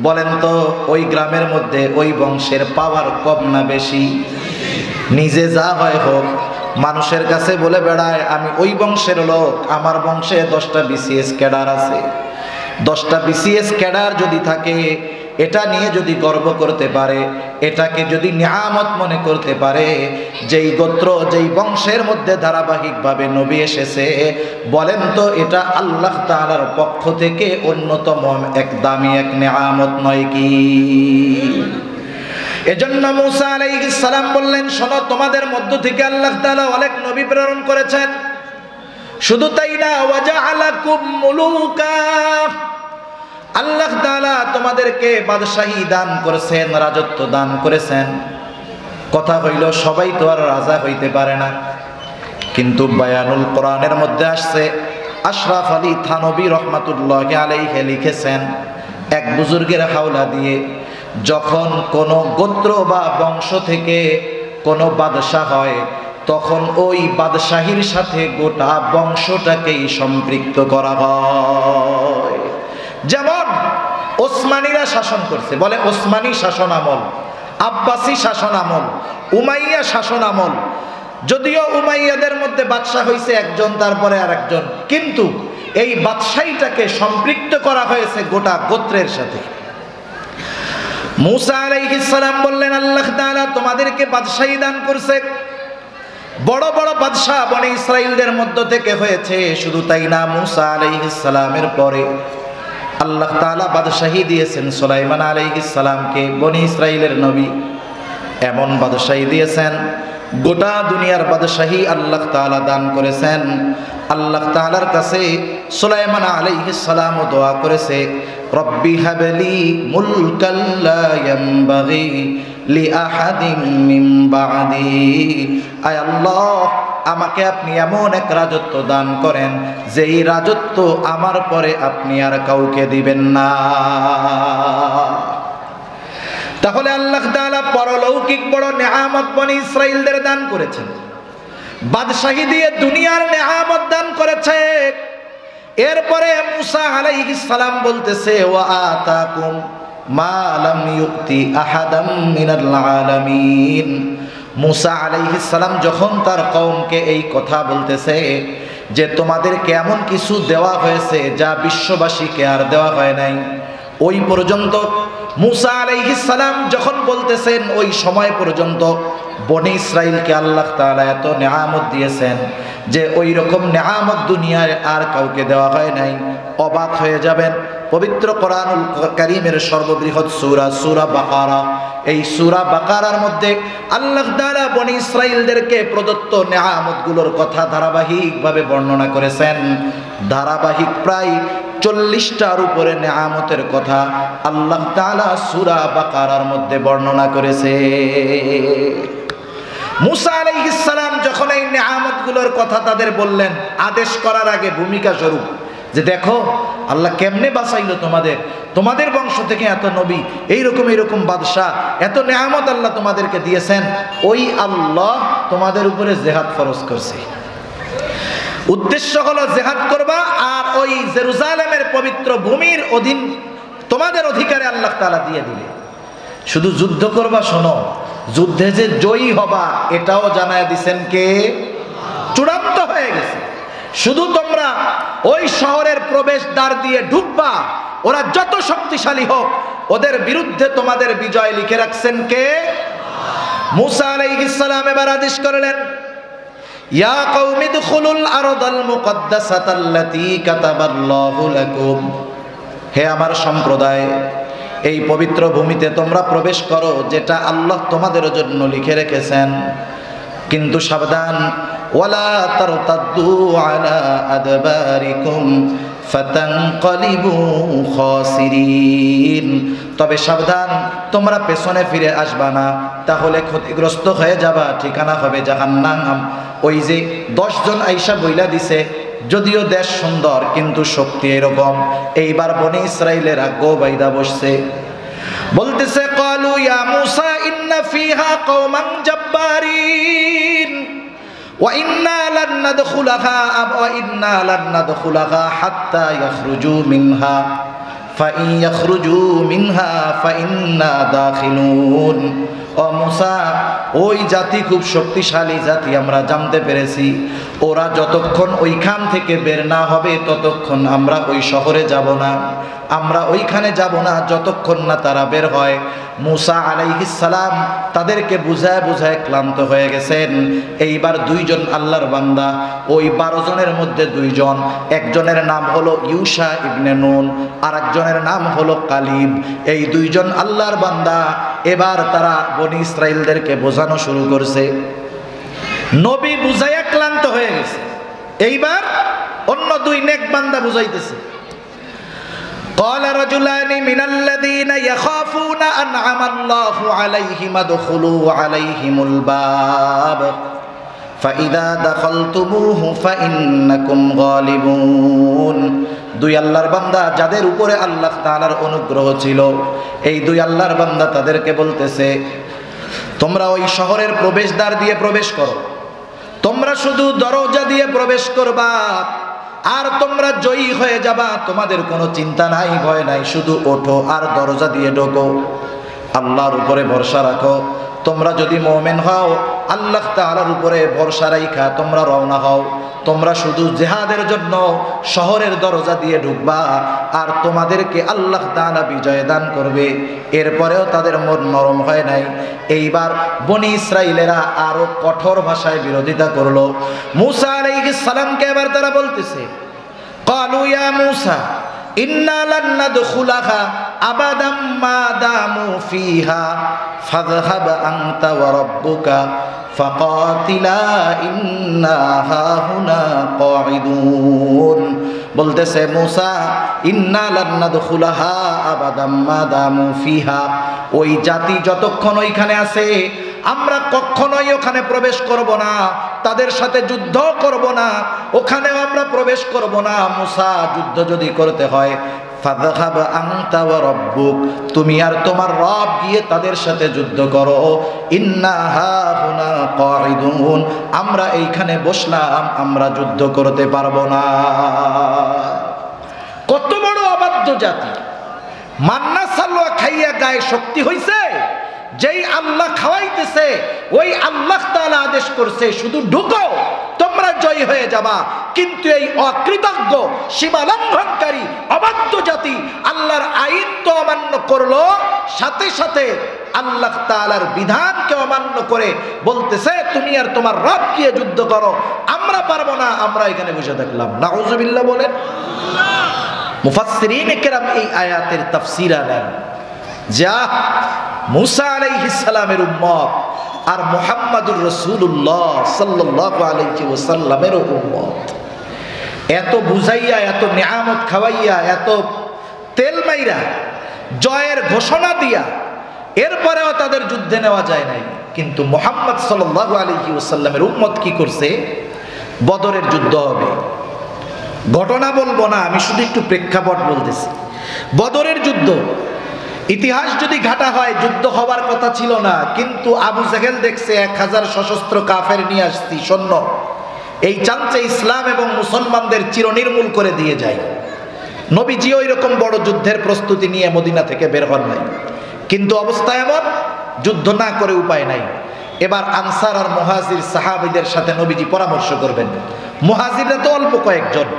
বলেন তো ওই গ্রামের মধ্যে ওই বংশের পাওয়ার কম না বেশি? নিজে যা হয় হোক, মানুষের কাছে বলে বেড়ায় আমি ওই বংশের লোক, আমার বংশে 10টা বিসিএস ক্যাডার আছে। 10টা বিসিএস ক্যাডার যদি থাকে, এটা নিয়ে যদি গর্ব করতে পারে, এটাকে যদি নিয়ামত মনে করতে পারে, যেই গোত্র যেই বংশের মধ্যে ধারাবাহিকভাবে নবী এসেছে, বলেন তো এটা আল্লাহ তাআলার পক্ষ থেকে অন্যতম এক দামি এক নিয়ামত নয় কি? এজন্য মুসা আলাইহিস সালাম বললেন, শোনো, তোমাদের মধ্য থেকে আল্লাহ তাআলা অনেক নবী প্রেরণ করেছেন। শুধু তাই না, ওয়াজআলাকুম মুলুকা, আল্লাহ তাআলা তোমাদেরকে বাদশাহী দান করেছেন, রাজত্ব দান করেছেন। কথা হইল সবাই তো আর রাজা হইতে পারে না, কিন্তু বায়ানুল কোরআনের মধ্যে আসছে, আশরাফ আলী থানবী রহমাতুল্লাহি আলাইহি লিখেছেন, এক বুজুর্গের হাওলা দিয়ে যখন কোনো গোত্র বা বংশ থেকে কোনো বাদশাহ হয়, তখন ওই বাদশাহীর সাথে গোটা বংশটাকেই সম্পৃক্ত করা হয়। যেমন ওসমানীরা শাসন করছে, বলে ওসমানী শাসন আমল, আব্বাসী শাসন আমল, উমাইয়া শাসন আমল। যদিও উমাইয়াদের মধ্যে বাদশাহ হয়েছে একজন, তারপরে আর একজন, কিন্তু এই বাদশাহীটাকে সম্পৃক্ত করা হয়েছে গোটা গোত্রের সাথে। মুসা আলাইহিস সালাম বললেন, আল্লাহ তাআলা তোমাদেরকে বাদশাহী দান করছে, বড় বড় বাদশাহ বনি ইসরাইলদের মধ্য থেকে হয়েছে। শুধু তাই না, মুসা আলাইহিস সালামের পরে আল্লাহ তাআলা বাদশাহী দিয়েছেন সুলাইমান আলাইহিস সালামকে, বনি ইসরাইলের নবী। এমন বাদশাহী দিয়েছেন, গোটা দুনিয়ার বাদশাহী আল্লাহ তাআলা দান করেছেন। আল্লাহ তাআলার কাছে সুলাইমান আলাইহিস সালাম দোয়া করেছে, রব্বি হাবলি মুলকাল লা ইয়ানবাগি লিআহাদিন মিন বা'দি, আয় আল্লাহ আমাকে আপনি এমন এক রাজত্ব দান করেন যেই রাজত্ব আমার পরে আপনি আর কাউকে দিবেন না। তাহলে আল্লাহ তাআলা পরলৌকিক বড় নিয়ামত বনি ইসরাইলদের দান করেছেন, বাদশাহী দিয়ে দুনিয়ার নিয়ামত দান করেছে। এরপরে মুসা আলাইহিস সালাম বলতেছে, ওয়া আতাকুম মা লাম ইউতি আহাদাম মিনাল আলামিন। মুসা আলাইহিস সালাম যখন তার কওমকে এই কথা বলতেছে যে তোমাদেরকে এমন কিছু দেওয়া হয়েছে যা বিশ্ববাসীকে আর দেওয়া হয় নাই, ওই পর্যন্ত মুসা আলাইহিস সালাম যখন বলতেছেন, ওই সময় পর্যন্ত বনি ইসরাইলকে আল্লাহ তাআলা এত নিয়ামত দিয়েছেন যে ওই রকম নিয়ামত দুনিয়ায় আর কাউকে দেওয়া হয় নাই। অবাক হয়ে যাবেন, পবিত্র কোরআনুল কারীমের সর্ববৃহৎ সূরা, সূরা বাকারা, এই সূরা বাকারার মধ্যে আল্লাহ তাআলা বনি ইসরাইলদেরকে প্রদত্ত নিয়ামতগুলোর কথা ধারাবাহিকভাবে বর্ণনা করেছেন। ধারাবাহিক প্রায় 40টার উপরে নিয়ামতের কথা আল্লাহ তাআলা সূরা বাকারার মধ্যে বর্ণনা করেছে। মুসা আলাইহিস সালাম যখন এই নিয়ামতগুলোর কথা তাদের বললেন, আদেশ করার আগে ভূমিকা স্বরূপ, যে দেখো আল্লাহ কেমনে বাঁচাইলো তোমাদের বংশ থেকে এত নবী, এইরকম বাদশাহ, এত নিয়ামত আল্লাহ তোমাদেরকে দিয়েছেন। ওই আল্লাহ তোমাদের উপরে জিহাদ ফরজ করছে। উদ্দেশ্য হলো জিহাদ করবা, আর ওই জেরুজালেমের পবিত্র ভূমির অধীন তোমাদের অধিকারে আল্লাহ তাআলা দিয়ে দিবে। শুধু যুদ্ধ করবা, শোনো, যুদ্ধে যে জয়ী হবা এটাও জানায় দিছেন কে? চূড়ান্ত হয়ে গেছে। শুধু তোমরা ওই শহরের প্রবেশ দ্বার দিয়ে ঢুকবা, ওরা যত শক্তিশালী হোক ওদের বিরুদ্ধে তোমাদের বিজয় লিখে রাখছেন কে? মুসা আলাইহিস সালাম এবার আদেশ করলেন, ইয়া কওমি দুখুলুল আরদাল মুকদ্দাসাতাল্লাতী কাতাবাল্লাহু লাকুম, হে আমার সম্প্রদায়, এই পবিত্র ভূমিতে তোমরা প্রবেশ করো যেটা আল্লাহ তোমাদের জন্য লিখে রেখেছেন। কিন্তু সাবধান, ওয়ালা তারতাদ্দু আলা আদবারিকুম ফাতানকালিবু খাসিরিন, তবে সাবধান, তোমরা পেছনে ফিরে আসবা না, তাহলে ক্ষতিগ্রস্ত হয়ে যাবা, ঠিকানা হবে জাহান্নাম। ওই যে 10 জন আইসা বইলা দিছে যদিও দেশ সুন্দর কিন্তু শক্তি এরকম। এইবার বনি ইসরাইলেরা গোবাইদা বসছে, বলতেছে ক্বালু ইয়া মূসা ইন্না ফিহা কওমান জাব্বারিন ওয়া ইন্না লান নাদখুলাহা হাত্তা ইয়াখরুজু মিনহা ফাইন ইয়াখরুজু মিনহা ফাইন্না দাখিলুন। ও মূসা, ওই জাতি খুব শক্তিশালী জাতি, আমরা জানতে পেরেছি। ওরা যতক্ষণ ওইখান থেকে বের না হবে ততক্ষণ আমরা ওই শহরে যাব না, আমরা ওইখানে যাব না যতক্ষণ না তারা বের হয়। মূসা আলাইহিস সালাম তাদেরকে বুঝায় বুঝায় ক্লান্ত হয়ে গেছেন। এইবার দুইজন আল্লাহর বান্দা, ওই 12 জনের মধ্যে দুইজন, একজনের নাম হলো ইউশা ইবনে নুন, আর একজনের নাম হলো কালিব। এই দুইজন আল্লাহর বান্দা এবার তারা বনি ইসরাইলদেরকে বোঝানো শুরু করছে। নবী বুঝাইয়া ক্লান্ত হয়ে গেছে, এইবার অন্য দুই নেক বান্দা বুঝাইতেছে। قال رجلان من الذين يخافون أنعم الله عليهم ادخلوا عليهم الباب فإذا دخلتموه فإنكم غالبون। দুই আল্লাহর বান্দা যাদের উপরে আল্লাহ তাআলার অনুগ্রহ ছিল, এই দুই আল্লাহর বান্দা তাদেরকে বলতেছে, তোমরা ওই শহরের প্রবেশদ্বার দিয়ে প্রবেশ করো, তোমরা শুধু দরজা দিয়ে প্রবেশ করবা, আর তোমরা জয়ী হয়ে যাবা, তোমাদের কোনো চিন্তা নাই, ভয় নাই, শুধু ওঠো আর দরজা দিয়ে ঢোকো, আল্লাহর উপরে ভরসা রাখো। তোমরা যদি মুমিন হও, আল্লাহ তাআলার উপরে ভরসা রাখা তোমরা রওনা হও, তোমরা শুধু জিহাদের জন্য শহরের দরজা দিয়ে ঢুকবা, আর তোমাদেরকে আল্লাহ তাআলা বিজয় দান করবে। এরপরেও তাদের মন নরম হয় নাই। এইবার বনি ইসরাইলেরা আরো কঠোর ভাষায় বিরোধিতা করলো। মূসা আলাইহিস সালামকে এবার তারা বলতেছে, ক্বালু ইয়া মূসা ইন্না লান নাদখুলাহা আবাদাম মা দামু ফিহা ফাযহাব আনতা ওয়া রাব্বুকা ফাকাতিলা ইন্না হাহুনা কাঈদুন। বলতেছে মূসা, ইন্না লান নাদখুলাহা আবাদাম মা দামু ফিহা, ওই জাতি যতক্ষণ ওইখানে আছে আমরা কখনোই ওখানে প্রবেশ করব না, তাদের সাথে যুদ্ধ করব না, ওখানেও আমরা প্রবেশ করব না। মূসা, যুদ্ধ যদি করতে হয় ফাযহাব আনতা ওয়া রাব্বুক, তুমি আর তোমার রব গিয়ে তাদের সাথে যুদ্ধ করো। ইন্না হাহুনা কাঈদুন, আমরা এইখানে বসলাম, আমরা যুদ্ধ করতে পারবো না। কত বড় অবাধ্য জাতি! মান্না সালোয়া খাইয়া গায়ে শক্তি হইছে। যেই আল্লাহ খাওয়াইতেছে ওই আল্লাহ তাআলা আদেশ করছে শুধু ঢুকো, তোমরা জয় হয়ে যাবা। কিন্তু এই অকৃতজ্ঞ, সীমা লঙ্ঘনকারী, অবাধ্য জাতি আল্লাহর আইন তো অমান্য করলো, সাথে সাথে আল্লাহ তাআলার বিধানকে অমান্য করে বলতেছে তুমি আর তোমার রব গিয়ে যুদ্ধ করো, আমরা পারবো না, আমরা এখানে বসে থাকলাম। নাউযুবিল্লাহ বলেন। মুফাসসিরিনে কেরাম এই আয়াতের তাফসীর আনেন, যা মূসা আলাইহিস সালামের উম্মত আর মুহাম্মাদুর রাসূলুল্লাহ সাল্লাল্লাহু আলাইহি ওয়াসাল্লামের উম্মত এত বুঝাইয়া, এত নিয়ামত খাওয়াইয়া, এত তেল মাইরা, জয়ের ঘোষণা দিয়া, এরপরেও তাদের যুদ্ধে নেওয়া যায় নাই। কিন্তু মুহাম্মদ সাল্লাল্লাহু আলাইহি ওয়াসাল্লামের উম্মত কি করছে? বদরের যুদ্ধ হবে, ঘটনা বলবো না, আমি শুধু একটু প্রেক্ষাপট বলতেছি। বদরের যুদ্ধ ইতিহাস যদি ঘাটা হয়, যুদ্ধ হবার কথা ছিল না, কিন্তু আবু জেহেল দেখছে 1000 সশস্ত্র কাফের নিয়ে আসছি সৈন্য, এই চান্সে ইসলাম এবং মুসলমানদের চিরনির্মূল করে দিয়ে যায়। নবীজি ওই রকম বড় যুদ্ধের প্রস্তুতি নিয়ে মদিনা থেকে বের হন নাই, কিন্তু অবস্থা এমন, যুদ্ধ না করে উপায় নাই। এবার আনসার আর মুহাজির সাহাবীদের সাথে নবীজি পরামর্শ করবেন। মুহাজিররা তো অল্প কয়েকজন,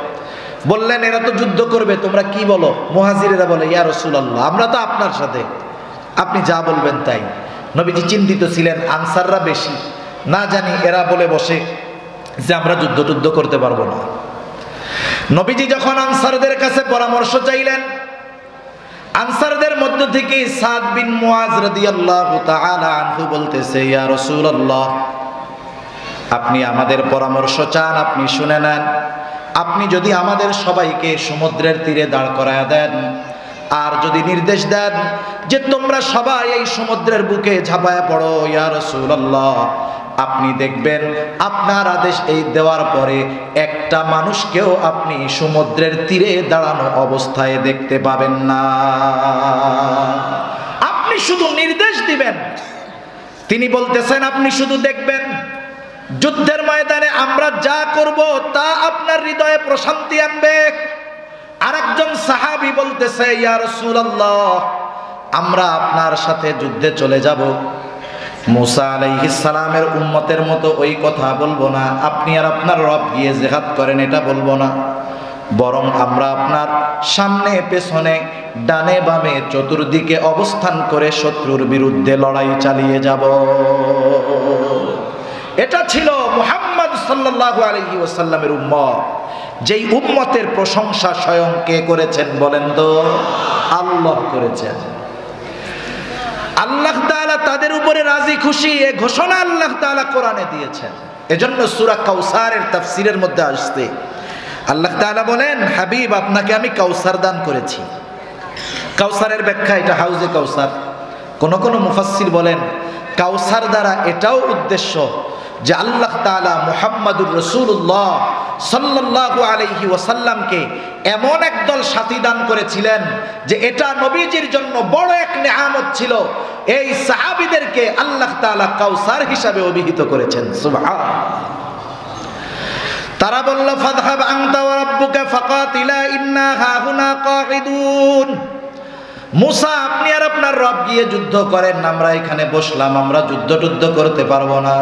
বললেন এরা তো যুদ্ধ করবে, তোমরা কি বলো? মুহাজিরেরা বলে, ইয়া রাসূলুল্লাহ, আমরা তো আপনার সাথে, আপনি যা বলবেন তাই। নবীজি চিন্তিত ছিলেন, আনসাররা বেশি, না জানি এরা বলে বসে যে আমরা যুদ্ধ করতে পারবো না। নবীজি যখন আনসারদের কাছে পরামর্শ চাইলেন, আনসারদের মধ্য থেকে সাদ বিন মুআজ রাদিয়াল্লাহু তাআলা আনহু বলতেছে, ইয়া রাসূলুল্লাহ, আপনি আমাদের পরামর্শ চান, আপনি শুনে নেন। আপনি যদি আমাদের সবাইকে সমুদ্রের তীরে দাঁড় করায় দেন, আর যদি নির্দেশ দেন যে তোমরা সবাই এই সমুদ্রের বুকে ঝাঁপায় পড়ো, ইয়া রাসূলুল্লাহ, আপনি দেখবেন আপনার আদেশ এই দেওয়ার পরে একটা মানুষকেও আপনি সমুদ্রের তীরে দাঁড়ানো অবস্থায় দেখতে পাবেন না। আপনি শুধু নির্দেশ দিবেন, তিনি বলতেছেন আপনি শুধু দেখবেন। যুদ্ধের ময়দানে আমরা যা করব তা আপনার হৃদয়ে প্রশান্তি আনবে। আরেকজন সাহাবী বলতেছে, ইয়া রাসূলুল্লাহ, আমরা আপনার সাথে যুদ্ধে চলে যাব। মুসা আলাইহিস সালামের উম্মতের মতো ওই কথা বলবো না, আপনি আর আপনার রব গিয়ে জিহাদ করেন এটা বলবো না, বরং আমরা আপনার সামনে পেছনে ডানে বামে চতুর্দিকে অবস্থান করে শত্রুর বিরুদ্ধে লড়াই চালিয়ে যাব। এটা ছিল মুহাম্মদ সাল্লাল্লাহু আলাইহি ওয়াসাল্লামের উম্মত। যেই উম্মতের প্রশংসা স্বয়ং কে করেছেন বলেন তো? আল্লাহ করেছেন। আল্লাহ তাআলা তাদের উপরে রাজি খুশি, এ ঘোষণা আল্লাহ তাআলা কোরআনে দিয়েছেন। এজন্য সূরা কাউসারের তাফসীরের মধ্যে আসছে আল্লাহ তাআলা বলেন, হাবিব আপনাকে আমি কাউসার দান করেছি। কাউসারের ব্যাখ্যা এটা হাউজে কাউসার। কোন কোন মুফাসসির বলেন কাউসার দ্বারা এটাও উদ্দেশ্য যে আল্লাহ তাআলা মুহাম্মাদুর রাসূলুল্লাহ সাল্লাল্লাহু আলাইহি ওয়াসাল্লামকে এমন একদল সাথী দান করেছিলেন যে এটা নবীজির জন্য বড় এক নেয়ামত ছিল। এই সাহাবীদেরকে আল্লাহ তাআলা কাউসার হিসাবে অভিহিত করেছেন। সুবহানাল্লাহ। তারা বলল, ফাযহাব আনতা ওয়া রাব্বুকা ফাকাতিলা ইন্না হাহুনা কাঈদুন। মুসা আপনি আর আপনার রব গিয়ে যুদ্ধ করেন, আমরা এখানে বসলাম, আমরা যুদ্ধ করতে পারবো না।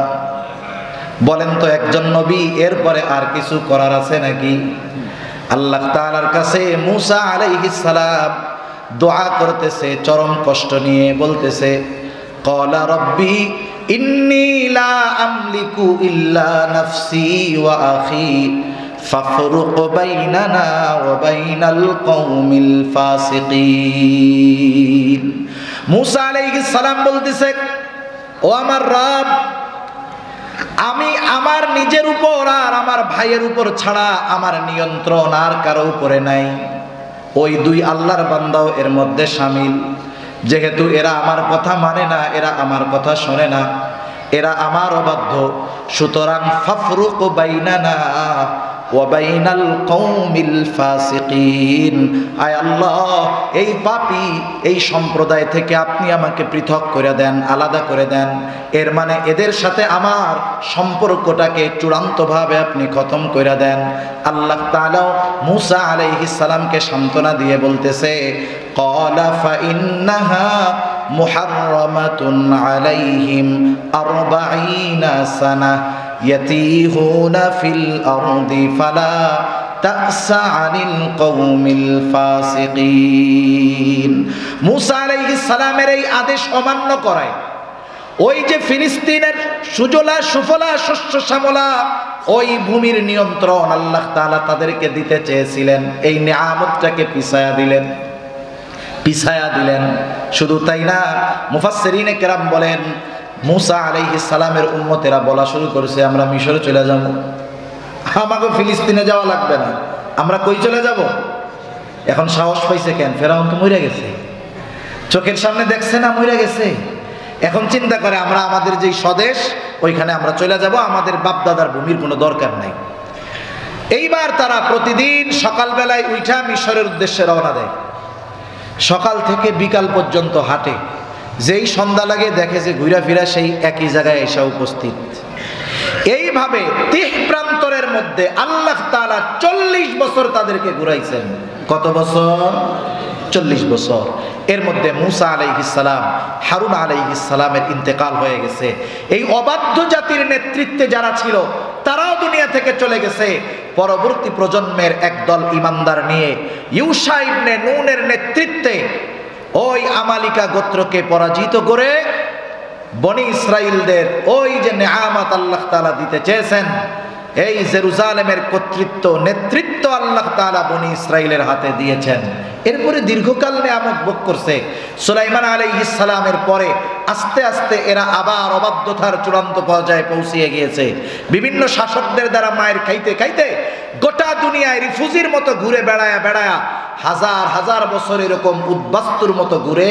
বলেন তো একজন নবী এরপরে আর কিছু করার আছে নাকি? আল্লাহ তাআলার কাছে মুসা আলাইহিস সালাম দোয়া করতেছে চরম কষ্ট নিয়ে, বলতেছে ক্বালা রাব্বি ইন্নী লা আমলিকু ইল্লা নাফসি ওয়া আখি ফাফরুক বাইনানা ওয়া বাইনাল কওমিল ফাসিকিন। মুসা আলাইহিস সালাম বলতেছে, ও আমার রব, আমি আমার নিজের উপর আর আমার ভাইয়ের উপর ছাড়া আমার নিয়ন্ত্রণ আর কারো উপরে নাই। ওই দুই আল্লাহর বান্দাও এর মধ্যে শামিল। যেহেতু এরা আমার কথা মানে না, এরা আমার কথা শোনে না, এরা আমার অবাধ্য, সুতরাং ফাফরুক বাইনানা ওয়া বাইনাল কওমিল ফাসিকিন। আয় আল্লাহ, এই পাপী এই সম্প্রদায় থেকে আপনি আমাকে পৃথক করে দেন, আলাদা করে দেন। এর মানে এদের সাথে আমার সম্পর্কটাকে চূড়ান্তভাবে আপনি খতম করে দেন। আল্লাহ তাআলা মুসা আলাইহিস সালামকে সান্ত্বনা দিয়ে বলতেছে, ক্বালা ফাইন্নাহা মুহাররামাতুন আলাইহিম 40 সানাহ ইয়াতিহুনা ফিল আরদি ফালা তা'সা আনিল কওমিল ফাসিকিন। মুসা আলাইহিস সালামের এই আদেশ অমান্য করায় ওই যে ফিলিস্তিনের সুজলা সুফলা শস্য শ্যামলা ওই ভূমির নিয়ন্ত্রণ আল্লাহ তাআলা তাদেরকে দিতে চেয়েছিলেন, এই নিয়ামতটাকে পিছায়া দিলেন। শুধু তাই না, মুফাসসিরিনে কেরাম বলেন মুসা আলাইহিস সালামের উম্মতেরা বলা শুরু করেছে, আমরা মিশরে চলে যাব, আমাকে ফিলিস্তিনে যাওয়া লাগবে না, আমরা কই চলে যাব? এখন সাহস পাইছে কেন? ফেরাউন তো মরে গেছে, চোখের সামনে দেখছে না মরে গেছে। এখন চিন্তা করে আমরা আমাদের যেই স্বদেশ ওইখানে আমরা চলে যাব, আমাদের বাপদাদার ভূমির কোনো দরকার নাই। এইবার তারা প্রতিদিন সকালবেলায় উঠা মিশরের উদ্দেশ্যে রওনা দেয়। সকাল থেকে বিকাল পর্যন্ত হাঁটে, যেই সন্ধ্যা লাগে দেখে যে ঘুরা ফিরা সেই একই জায়গায় এসে উপস্থিত। এইভাবে 30 প্রান্তরের মধ্যে আল্লাহ তাআলা 40 বছর তাদেরকে ঘুরাইছেন। কত বছর? 40 বছর। এর মধ্যে মুসা আলাইহিস সালাম, হারুন আলাইহিস সালামের ইন্তেকাল হয়ে গেছে। এই অবাধ্য জাতির নেতৃত্বে যারা ছিল তারাও দুনিয়া থেকে চলে গেছে। পরবর্তী প্রজন্মের একদল ইমানদার নিয়ে ইউশা ইবনে নুনের নেতৃত্বে ওই আমালিকা গোত্রকে পরাজিত করে বনি ইসরাইলদের ওই যে নেয়ামত আল্লাহ তাআলা দিতে চেয়েছেন, এই জেরুজালেমের নেতৃত্ব আল্লাহ তাআলা বনি ইসরাইলের হাতে দিয়েছেন। এরপরে দীর্ঘকাল নেয়ামত ভোগ করছে। সুলাইমান আলাইহিস সালামের পরে আস্তে আস্তে এরা আবার অবাধ্যতার চূড়ান্ত পর্যায়ে পৌঁছিয়ে গিয়েছে। বিভিন্ন শাসকদের দ্বারা মায়ের খাইতে খাইতে গোটা দুনিয়ায় রিফুজির মতো ঘুরে বেড়ায়া হাজার হাজার বছর এরকম উদ্বাস্তুর মতো ঘুরে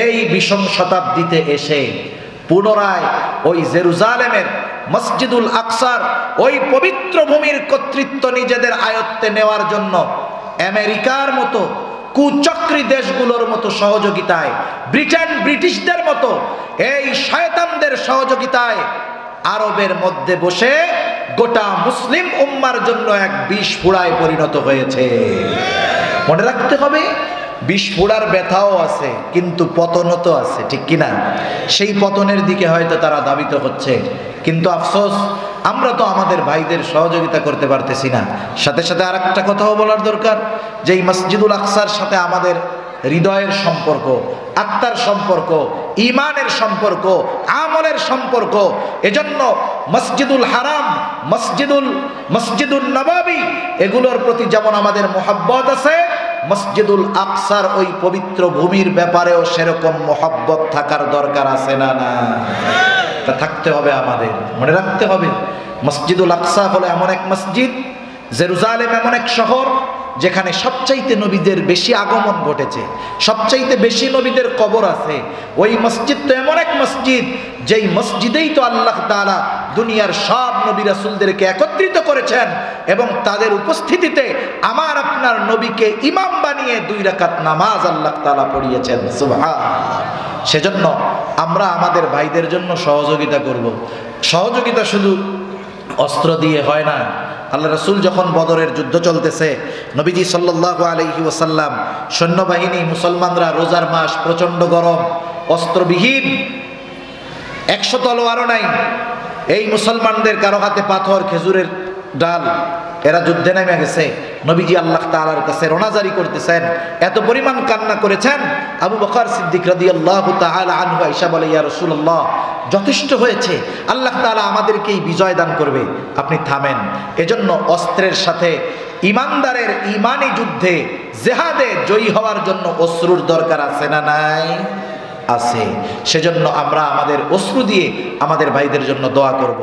এই 20 শতাব্দীতে এসে পুনরায় ওই জেরুজালেমের মসজিদুল আকসার ওই পবিত্র ভূমির কর্তৃত্ব নিজেদের আয়ত্তে নেওয়ার জন্য আমেরিকার মতো কুচক্রী দেশগুলোর মতো সহযোগিতায়, ব্রিটিশদের মতো এই শয়তানদের সহযোগিতায় আরবের মধ্যে বসে গোটা মুসলিম উম্মার জন্য এক বিষ ফোড়ায় পরিণত হয়েছে। মনে রাখতে হবে, বিষ ফোড়ার ব্যথাও আছে, কিন্তু পতনও তো আছে, ঠিক কিনা? সেই পতনের দিকে হয়তো তারা ধাবিত হচ্ছে, কিন্তু আফসোস আমরা তো আমাদের ভাইদের সহযোগিতা করতে পারতেছি না। সাথে সাথে আর একটা কথাও বলার দরকার, যে এই মসজিদুল আকসার সাথে আমাদের হৃদয়ের সম্পর্ক, আত্মার সম্পর্ক, ঈমানের সম্পর্ক, আমলের সম্পর্ক। এজন্য মসজিদুল হারাম, মসজিদুল নববী এগুলোর প্রতি যেমন আমাদের মোহাব্বত আছে, মসজিদুল আকসার ওই পবিত্র ভূমির ব্যাপারেও সেরকম মোহাব্বত থাকার দরকার আছে না? না, তা থাকতে হবে। আমাদের মনে রাখতে হবে, মসজিদুল আকসা হলো এমন এক মসজিদ, জেরুজালেম এমন এক শহর যেখানে সবচাইতে নবীদের বেশি আগমন ঘটেছে, সবচাইতে বেশি নবীদের কবর আছে। ওই মসজিদ তো এমন এক মসজিদ, যেই মসজিদেই তো আল্লাহ তাআলা দুনিয়ার সব নবী রাসূলদেরকে একত্রিত করেছেন এবং তাদের উপস্থিতিতে আমার আপনার নবীকে ইমাম বানিয়ে 2 রাকাত নামাজ আল্লাহ তাআলা পড়িয়েছেন। সুবহানাল্লাহ। সেজন্য আমরা আমাদের ভাইদের জন্য সহযোগিতা করব। সহযোগিতা শুধু অস্ত্র দিয়ে হয় না। আল্লাহ রাসূল যখন বদরের যুদ্ধ চলতেছে, নবীজি সাল্লাল্লাহু আলাইহি ওয়াসাল্লাম, সৈন্যবাহিনী, মুসলমানরা রোজার মাস, প্রচণ্ড গরম, অস্ত্রবিহীন, 100 তলোয়ারও নাই, এই মুসলমানদের কারো হাতে পাথর, খেজুরের ডাল, এরা যুদ্ধে নেমে গেছে। নবীজি আল্লাহ তাআলার কাছে রোনাজারি করতেছেন, এত পরিমাণ কান্না করেছেন। আবু বকর সিদ্দিক রাদিয়াল্লাহু তাআলা আনহু আয়েশা বলে, ইয়া রাসূলুল্লাহ, যথেষ্ট হয়েছে, আল্লাহ তাআলা আমাদেরকেই বিজয় দান করবে, আপনি থামেন। এজন্য অস্ত্রের সাথে ইমানদারের ইমানি যুদ্ধে, জেহাদে জয়ী হওয়ার জন্য অশ্রুর দরকার আছে না নাই? আছে। সেজন্য আমরা আমাদের অশ্রু দিয়ে আমাদের ভাইদের জন্য দোয়া করব।